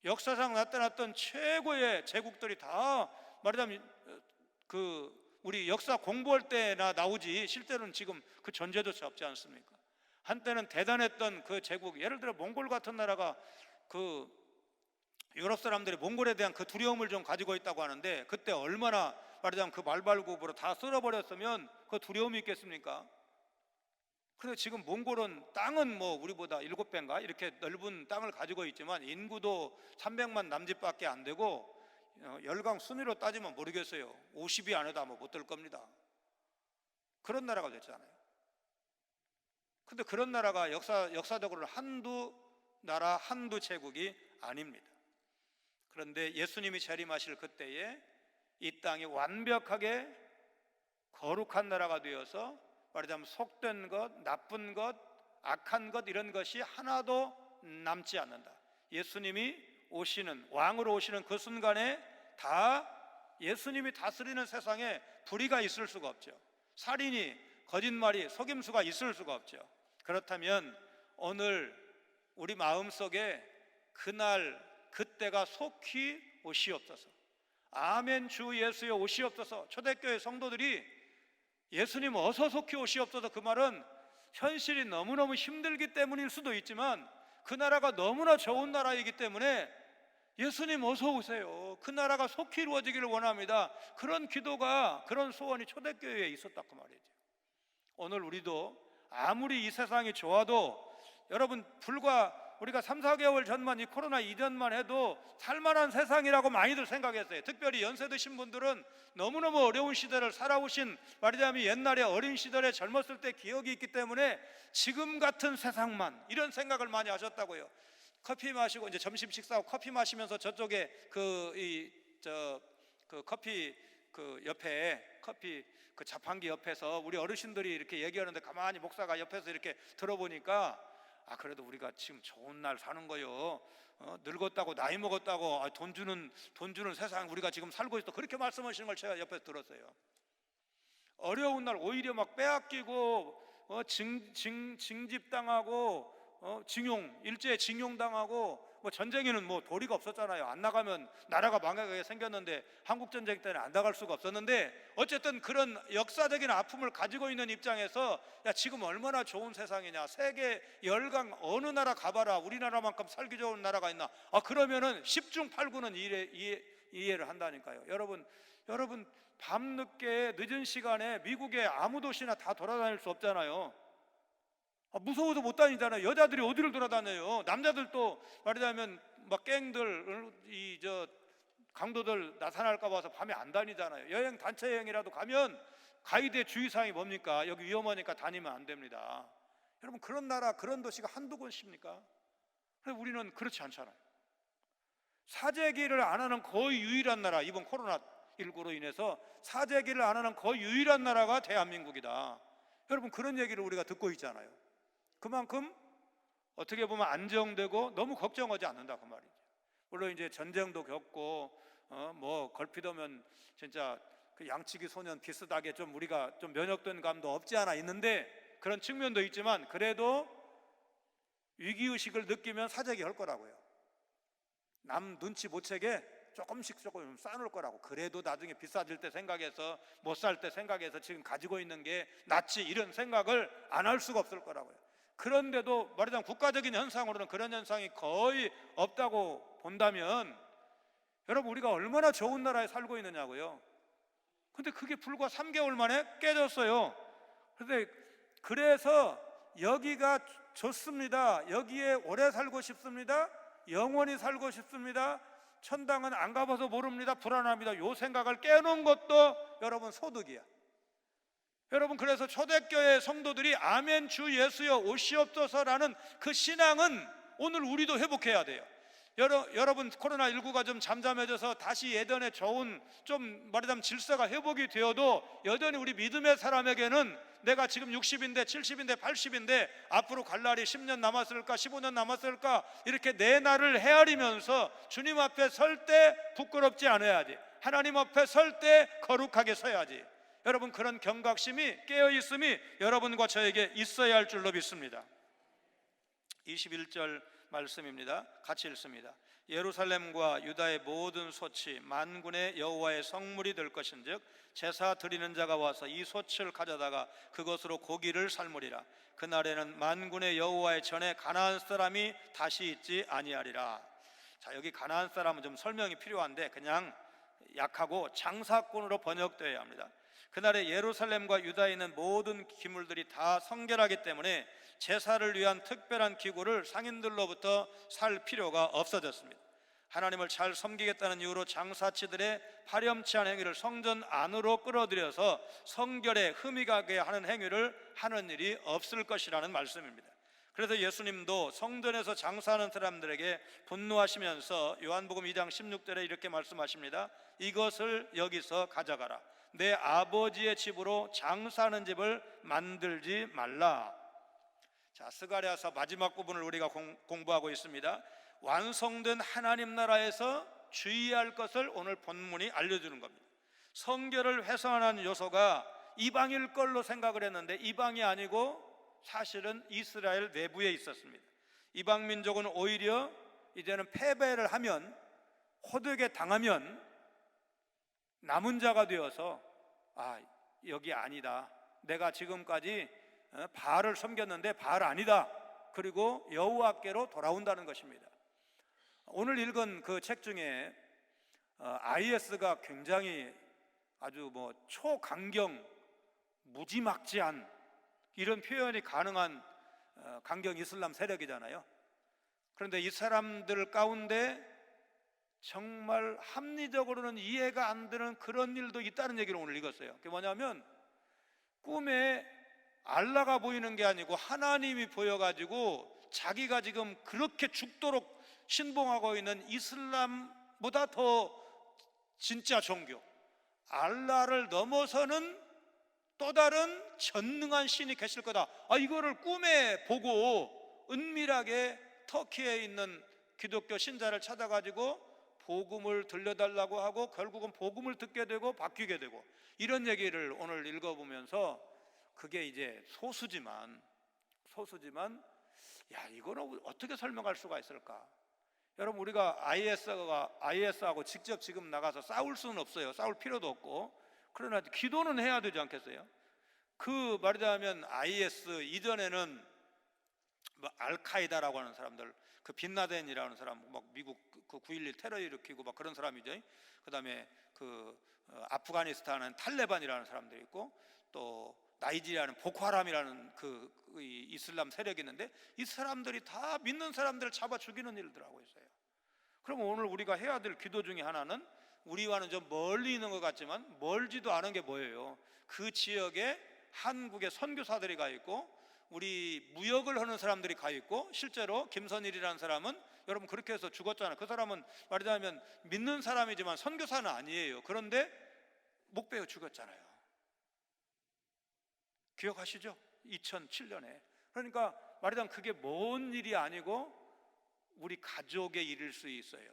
역사상 나타났던 최고의 제국들이 다 말하자면 우리 역사 공부할 때나 나오지, 실제로는 지금 그 존재조차 없지 않습니까? 한때는 대단했던 그 제국, 예를 들어 몽골 같은 나라가 유럽 사람들이 몽골에 대한 그 두려움을 좀 가지고 있다고 하는데, 그때 얼마나 말하자면 그 말발굽으로 다 쓸어버렸으면 그 두려움이 있겠습니까? 그런데 지금 몽골은 땅은 우리보다 7배인가 이렇게 넓은 땅을 가지고 있지만 인구도 300만 남짓밖에 안 되고, 열강 순위로 따지면 모르겠어요. 50위 안에도 아마 못 들 겁니다. 그런 나라가 됐잖아요. 근데 그런 나라가 역사적으로 한두 제국이 아닙니다. 그런데 예수님이 재림하실 그때에 이 땅이 완벽하게 거룩한 나라가 되어서, 말하자면 속된 것, 나쁜 것, 악한 것, 이런 것이 하나도 남지 않는다. 예수님이 오시는, 왕으로 오시는 그 순간에 다 예수님이 다스리는 세상에 불의가 있을 수가 없죠. 살인이, 거짓말이, 속임수가 있을 수가 없죠. 그렇다면 오늘 우리 마음속에 그날 그때가 속히 오시옵소서. 아멘 주 예수여 오시옵소서. 초대교회 성도들이 예수님 어서 속히 오시옵소서, 그 말은 현실이 너무너무 힘들기 때문일 수도 있지만 그 나라가 너무나 좋은 나라이기 때문에 예수님 어서 오세요, 그 나라가 속히 이루어지기를 원합니다, 그런 기도가, 그런 소원이 초대교회에 있었다 그 말이죠. 오늘 우리도 아무리 이 세상이 좋아도, 여러분 불과 우리가 3-4개월 전만, 이 코로나 이전만 해도 살만한 세상이라고 많이들 생각했어요. 특별히 연세 드신 분들은 너무너무 어려운 시대를 살아오신, 말하자면 옛날에 어린 시절에 젊었을 때 기억이 있기 때문에 지금 같은 세상만, 이런 생각을 많이 하셨다고요. 커피 마시고 이제 점심 식사하고 커피 마시면서 저쪽에 커피 옆에 커피 자판기 옆에서 우리 어르신들이 이렇게 얘기하는데 가만히 목사가 옆에서 이렇게 들어보니까, 그래도 우리가 지금 좋은 날 사는 거요, 늙었다고 나이 먹었다고 돈 주는 세상 우리가 지금 살고 있어, 그렇게 말씀하시는 걸 제가 옆에서 들었어요. 어려운 날 오히려 막 빼앗기고 징집당하고 일제 징용당하고 뭐 전쟁에는 뭐 도리가 없었잖아요. 안 나가면 나라가 망하게 생겼는데 한국 전쟁 때는 안 나갈 수가 없었는데 어쨌든 그런 역사적인 아픔을 가지고 있는 입장에서 야 지금 얼마나 좋은 세상이냐, 세계 열강 어느 나라 가봐라 우리나라만큼 살기 좋은 나라가 있나. 그러면은 10중 8구는 이해를 한다니까요. 여러분 밤늦게 늦은 시간에 미국의 아무 도시나 다 돌아다닐 수 없잖아요. 무서워서 못 다니잖아요. 여자들이 어디를 돌아다녀요. 남자들도 말하자면 막 갱들 강도들 나타날까 봐서 밤에 안 다니잖아요. 여행 단체 여행이라도 가면 가이드의 주의사항이 뭡니까? 여기 위험하니까 다니면 안 됩니다. 여러분 그런 나라 그런 도시가 한두 곳입니까? 우리는 그렇지 않잖아요. 사재기를 안 하는 거의 유일한 나라, 이번 코로나19로 인해서 사재기를 안 하는 거의 유일한 나라가 대한민국이다. 여러분 그런 얘기를 우리가 듣고 있잖아요. 그만큼 어떻게 보면 안정되고 너무 걱정하지 않는다 그 말이죠. 물론 이제 전쟁도 겪고 뭐 걸핏하면 진짜 그 양치기 소년 비슷하게 좀 우리가 좀 면역된 감도 없지 않아 있는데 그런 측면도 있지만 그래도 위기의식을 느끼면 사재기 할 거라고요. 남 눈치 못 채게 조금씩 쌓아놓을 거라고. 그래도 나중에 비싸질 때 생각해서 못 살 때 생각해서 지금 가지고 있는 게 낫지 이런 생각을 안 할 수가 없을 거라고요. 그런데도 말하자면 국가적인 현상으로는 그런 현상이 거의 없다고 본다면 여러분 우리가 얼마나 좋은 나라에 살고 있느냐고요. 근데 그게 불과 3개월 만에 깨졌어요. 그래서 여기가 좋습니다, 여기에 오래 살고 싶습니다, 영원히 살고 싶습니다, 천당은 안 가봐서 모릅니다, 불안합니다, 요 생각을 깨놓은 것도 여러분 소득이야. 여러분 그래서 초대교회 성도들이 아멘 주 예수여 오시옵소서라는 그 신앙은 오늘 우리도 회복해야 돼요. 여러분 코로나19가 좀 잠잠해져서 다시 예전에 좋은 좀 말하자면 질서가 회복이 되어도 여전히 우리 믿음의 사람에게는 내가 지금 60인데 70인데 80인데 앞으로 갈 날이 10년 남았을까 15년 남았을까 이렇게 내 날을 헤아리면서 주님 앞에 설 때 부끄럽지 않아야지, 하나님 앞에 설 때 거룩하게 서야지. 여러분 그런 경각심이 깨어있음이 여러분과 저에게 있어야 할 줄로 믿습니다. 21절 말씀입니다. 같이 읽습니다. 예루살렘과 유다의 모든 솥이 만군의 여호와의 성물이 될 것인즉 제사 드리는 자가 와서 이 솥을 가져다가 그것으로 고기를 삶으리라. 그날에는 만군의 여호와의 전에 가나안 사람이 다시 있지 아니하리라. 자, 여기 가나안 사람은 좀 설명이 필요한데 그냥 약하고 장사꾼으로 번역되어야 합니다. 그날에 예루살렘과 유다에 있는 모든 기물들이 다 성결하기 때문에 제사를 위한 특별한 기구를 상인들로부터 살 필요가 없어졌습니다. 하나님을 잘 섬기겠다는 이유로 장사치들의 파렴치한 행위를 성전 안으로 끌어들여서 성결에 흠이 가게 하는 행위를 하는 일이 없을 것이라는 말씀입니다. 그래서 예수님도 성전에서 장사하는 사람들에게 분노하시면서 요한복음 2장 16절에 이렇게 말씀하십니다. 이것을 여기서 가져가라. 내 아버지의 집으로 장사하는 집을 만들지 말라. 자, 스가랴서 마지막 부분을 우리가 공부하고 있습니다. 완성된 하나님 나라에서 주의할 것을 오늘 본문이 알려주는 겁니다. 성결을 훼손하는 요소가 이방일 걸로 생각을 했는데 이방이 아니고 사실은 이스라엘 내부에 있었습니다. 이방 민족은 오히려 이제는 패배를 하면, 호되게 당하면 남은 자가 되어서 여기 아니다, 내가 지금까지 바알을 섬겼는데 바알 아니다, 그리고 여호와께로 돌아온다는 것입니다. 오늘 읽은 그 책 중에 IS가 굉장히 아주 초강경 무지막지한 이런 표현이 가능한 강경 이슬람 세력이잖아요. 그런데 이 사람들 가운데 정말 합리적으로는 이해가 안 되는 그런 일도 있다는 얘기를 오늘 읽었어요. 그게 뭐냐면 꿈에 알라가 보이는 게 아니고 하나님이 보여가지고 자기가 지금 그렇게 죽도록 신봉하고 있는 이슬람보다 더 진짜 종교, 알라를 넘어서는 또 다른 전능한 신이 계실 거다, 이거를 꿈에 보고 은밀하게 터키에 있는 기독교 신자를 찾아가지고 복음을 들려달라고 하고 결국은 복음을 듣게 되고 바뀌게 되고, 이런 얘기를 오늘 읽어보면서 그게 이제 소수지만 이거는 어떻게 설명할 수가 있을까? 여러분, 우리가 IS하고 직접 지금 나가서 싸울 수는 없어요. 싸울 필요도 없고. 그러나 기도는 해야 되지 않겠어요? 그 말하자면 IS 이전에는 뭐 알카이다라고 하는 사람들, 그 빈라덴이라는 사람, 막 미국 그 9.11 테러 일으키고 막 그런 사람이죠. 그다음에 그 아프가니스탄은 탈레반이라는 사람들이 있고, 또 나이지리아는 보코하람이라는 이 이슬람 세력이 있는데, 이 사람들이 다 믿는 사람들을 잡아 죽이는 일들 하고 있어요. 그러면 오늘 우리가 해야 될 기도 중에 하나는, 우리와는 좀 멀리 있는 것 같지만 멀지도 않은 게 뭐예요? 그 지역에 한국의 선교사들이 가 있고, 우리 무역을 하는 사람들이 가 있고, 실제로 김선일이라는 사람은 여러분 그렇게 해서 죽었잖아요. 그 사람은 말하자면 믿는 사람이지만 선교사는 아니에요. 그런데 목 베어 죽었잖아요. 기억하시죠? 2007년에. 그러니까 말하자면 그게 먼 일이 아니고 우리 가족의 일일 수 있어요.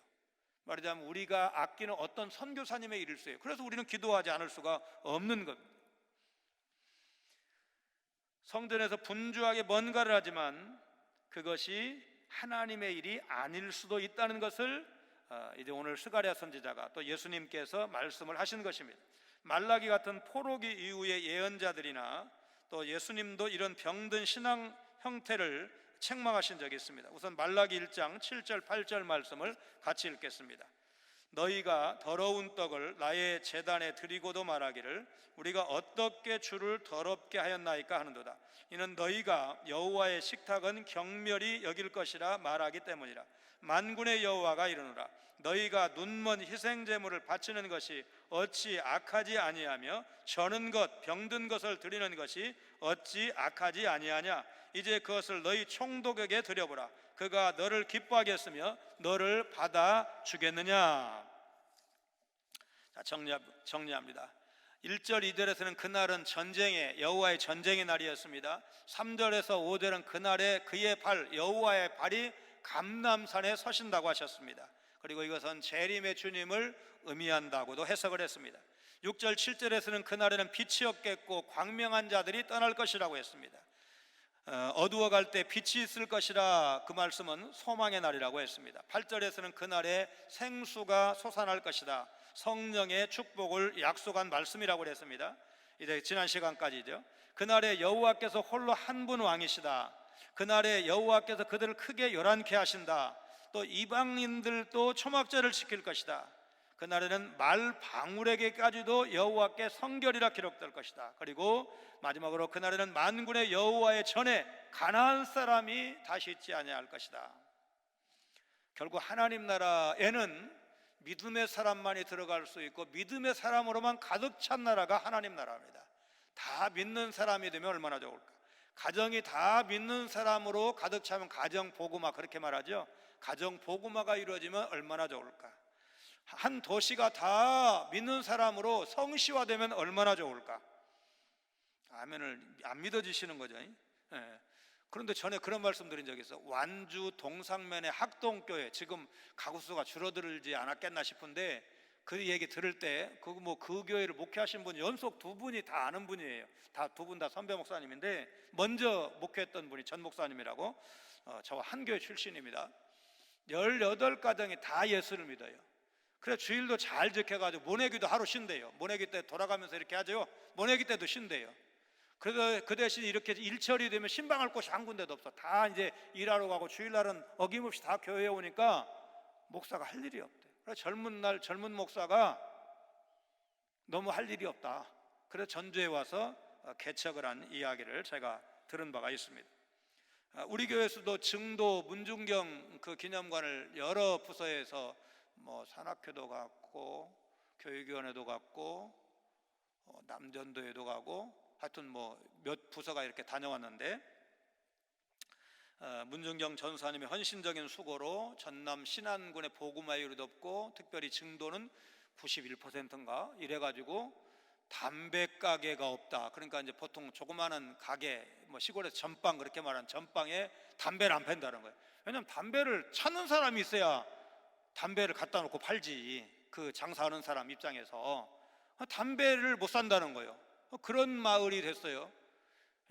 말하자면 우리가 아끼는 어떤 선교사님의 일일 수 있어요. 그래서 우리는 기도하지 않을 수가 없는 겁니다. 성전에서 분주하게 뭔가를 하지만 그것이 하나님의 일이 아닐 수도 있다는 것을 이제 오늘 스가랴 선지자가 또 예수님께서 말씀을 하신 것입니다. 말라기 같은 포로기 이후의 예언자들이나 또 예수님도 이런 병든 신앙 형태를 책망하신 적이 있습니다. 우선 말라기 1장 7절 8절 말씀을 같이 읽겠습니다. 너희가 더러운 떡을 나의 제단에 드리고도 말하기를 우리가 어떻게 주를 더럽게 하였나이까 하는도다. 이는 너희가 여호와의 식탁은 경멸히 여길 것이라 말하기 때문이라. 만군의 여호와가 이르노라. 너희가 눈먼 희생 제물을 바치는 것이 어찌 악하지 아니하며 저는 것 병든 것을 드리는 것이 어찌 악하지 아니하냐. 이제 그것을 너희 총독에게 드려보라. 그가 너를 기뻐하겠으며 너를 받아 주겠느냐. 자, 정리합니다. 1절 2절에서는 그날은 여호와의 전쟁의 날이었습니다. 3절에서 5절은 그날에 그의 여호와의 발이 감람산에 서신다고 하셨습니다. 그리고 이것은 재림의 주님을 의미한다고도 해석을 했습니다. 6절 7절에서는 그날에는 빛이 없겠고 광명한 자들이 떠날 것이라고 했습니다. 어두워갈 때 빛이 있을 것이라, 그 말씀은 소망의 날이라고 했습니다. 8절에서는 그날에 생수가 솟아날 것이다, 성령의 축복을 약속한 말씀이라고 했습니다. 이제 지난 시간까지죠. 그날에 여호와께서 홀로 한 분 왕이시다. 그날에 여호와께서 그들을 크게 요란케 하신다. 또 이방인들도 초막절을 지킬 것이다. 그날에는 말 방울에게까지도 여호와께 성결이라 기록될 것이다. 그리고 마지막으로 그날에는 만군의 여호와의 전에 가나안 사람이 다시 있지 아니할 것이다. 결국 하나님 나라에는 믿음의 사람만이 들어갈 수 있고 믿음의 사람으로만 가득 찬 나라가 하나님 나라입니다. 다 믿는 사람이 되면 얼마나 좋을까. 가정이 다 믿는 사람으로 가득 차면 가정 복음화, 그렇게 말하죠. 가정 복음화가 이루어지면 얼마나 좋을까. 한 도시가 다 믿는 사람으로 성시화되면 얼마나 좋을까. 아멘을 안 믿어지시는 거죠. 예. 그런데 전에 그런 말씀 드린 적이 있어. 완주 동상면의 학동교회, 지금 가구 수가 줄어들지 않았겠나 싶은데, 그 얘기 들을 때 그 교회를 목회하신 분이 연속 두 분이 다 아는 분이에요. 다 두 분 다 선배 목사님인데, 먼저 목회했던 분이 전 목사님이라고, 저와 한 교회 출신입니다. 18가정이 다 예수를 믿어요. 그래 주일도 잘 지켜가지고 모내기도 하루 쉰대요. 모내기 때 돌아가면서 이렇게 하죠. 모내기 때도 쉰대요. 그래서 그 대신 이렇게 일처리 되면 신방할 곳이 한 군데도 없어. 다 이제 일하러 가고 주일날은 어김없이 다 교회에 오니까 목사가 할 일이 없대. 그래서 젊은 목사가 너무 할 일이 없다. 그래서 전주에 와서 개척을 한 이야기를 제가 들은 바가 있습니다. 우리 교회에서도 증도 문중경 그 기념관을 여러 부서에서 산악회도 갔고 교육위원회도 갔고 남전도에도 가고 하여튼 몇 부서가 이렇게 다녀왔는데, 문중경 전사님의 헌신적인 수고로 전남 신안군의 복음화율이 높고 특별히 증도는 91%인가 이래가지고 담배 가게가 없다. 그러니까 이제 보통 조그마한 가게, 시골에서 전빵 그렇게 말하는 전빵에 담배를 안 팬다는 거예요. 왜냐하면 담배를 찾는 사람이 있어야 담배를 갖다 놓고 팔지. 그 장사하는 사람 입장에서 담배를 못 산다는 거예요. 그런 마을이 됐어요.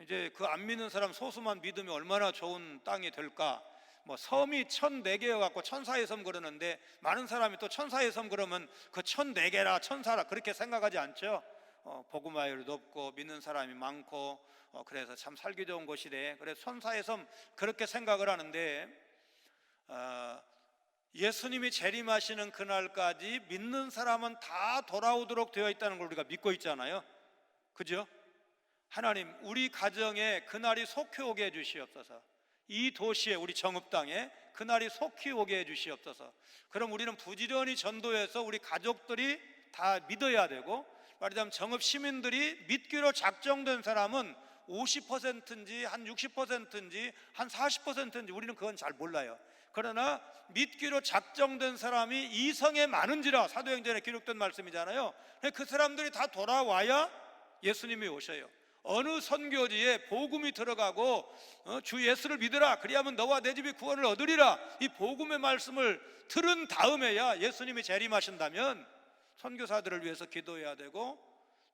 이제 그 안 믿는 사람 소수만 믿으면 얼마나 좋은 땅이 될까. 뭐 섬이 1004개여 갖고 천사의 섬 그러는데, 많은 사람이 또 천사의 섬 그러면 그 1004개라 천사라 그렇게 생각하지 않죠. 복음화율이 높고 믿는 사람이 많고 그래서 참 살기 좋은 곳이래. 그래서 천사의 섬 그렇게 생각을 하는데, 예수님이 재림하시는 그날까지 믿는 사람은 다 돌아오도록 되어 있다는 걸 우리가 믿고 있잖아요. 그죠? 하나님, 우리 가정에 그날이 속히 오게 해주시옵소서. 이 도시에, 우리 정읍당에 그날이 속히 오게 해주시옵소서. 그럼 우리는 부지런히 전도해서 우리 가족들이 다 믿어야 되고, 말하자면 정읍 시민들이 믿기로 작정된 사람은 50%인지 한 60%인지 한 40%인지 우리는 그건 잘 몰라요. 그러나 믿기로 작정된 사람이 이성에 많은지라, 사도행전에 기록된 말씀이잖아요. 그 사람들이 다 돌아와야 예수님이 오셔요. 어느 선교지에 복음이 들어가고 주 예수를 믿으라, 그리하면 너와 내 집이 구원을 얻으리라, 이 복음의 말씀을 들은 다음에야 예수님이 재림하신다면 선교사들을 위해서 기도해야 되고,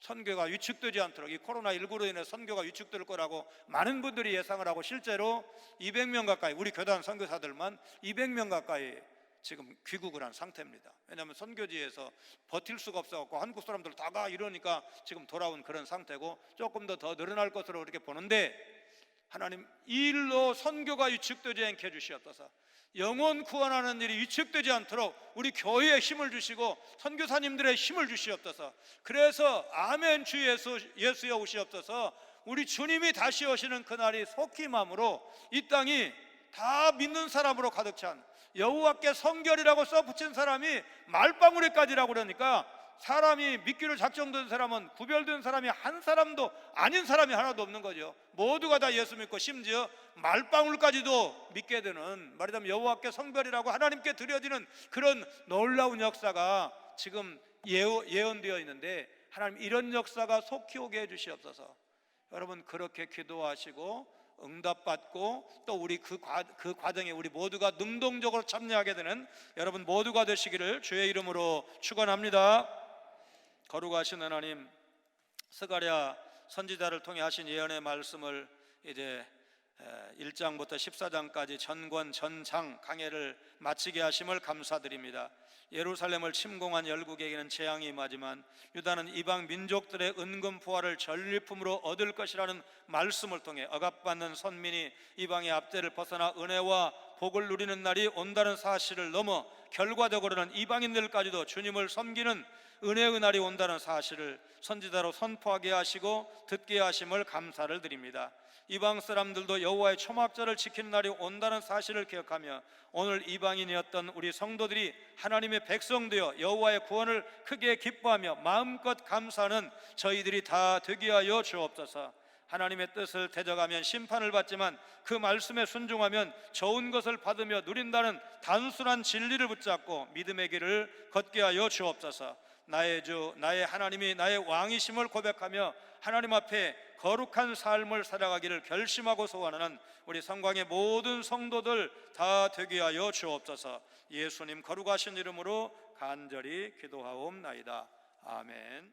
선교가 위축되지 않도록, 이 코로나19로 인해 선교가 위축될 거라고 많은 분들이 예상을 하고, 실제로 200명 가까이, 우리 교단 선교사들만 200명 가까이 지금 귀국을 한 상태입니다. 왜냐하면 선교지에서 버틸 수가 없어갖고 한국 사람들 다 가 이러니까 지금 돌아온 그런 상태고, 조금 더 늘어날 것으로 이렇게 보는데, 하나님, 이 일로 선교가 위축되지 않게 해주시옵소서. 영혼 구원하는 일이 위축되지 않도록 우리 교회에 힘을 주시고 선교사님들의 힘을 주시옵소서. 그래서 아멘 주 예수여 오시옵소서. 우리 주님이 다시 오시는 그날이 속히 맘으로 이 땅이 다 믿는 사람으로 가득 찬, 여호와께 성결이라고 써붙인 사람이 말방울에까지라고 그러니까, 사람이 믿기로 작정된 사람은, 구별된 사람이 한 사람도 아닌 사람이 하나도 없는 거죠. 모두가 다 예수 믿고 심지어 말방울까지도 믿게 되는, 말하자면 여호와께 성별이라고 하나님께 드려지는 그런 놀라운 역사가 지금 예언되어 있는데, 하나님, 이런 역사가 속히 오게 해주시옵소서. 여러분, 그렇게 기도하시고 응답받고 또 우리 그 과정에 우리 모두가 능동적으로 참여하게 되는 여러분 모두가 되시기를 주의 이름으로 축원합니다. 거룩하신 하나님, 스가랴 선지자를 통해 하신 예언의 말씀을 이제 1장부터 14장까지 전권 전장 강해를 마치게 하심을 감사드립니다. 예루살렘을 침공한 열국에게는 재앙이 임하지만 유다는 이방 민족들의 은금 부활을 전리품으로 얻을 것이라는 말씀을 통해 억압받는 선민이 이방의 압제를 벗어나 은혜와 복을 누리는 날이 온다는 사실을 넘어 결과적으로는 이방인들까지도 주님을 섬기는 은혜의 날이 온다는 사실을 선지자로 선포하게 하시고 듣게 하심을 감사를 드립니다. 이방 사람들도 여호와의 초막절을 지키는 날이 온다는 사실을 기억하며 오늘 이방인이었던 우리 성도들이 하나님의 백성 되어 여호와의 구원을 크게 기뻐하며 마음껏 감사하는 저희들이 다 되게 하여 주옵소서. 하나님의 뜻을 대적하면 심판을 받지만 그 말씀에 순종하면 좋은 것을 받으며 누린다는 단순한 진리를 붙잡고 믿음의 길을 걷게 하여 주옵소서. 나의 주, 나의 하나님이 나의 왕이심을 고백하며 하나님 앞에 거룩한 삶을 살아가기를 결심하고 소원하는 우리 성광의 모든 성도들 다 되게 하여 주옵소서. 예수님 거룩하신 이름으로 간절히 기도하옵나이다. 아멘.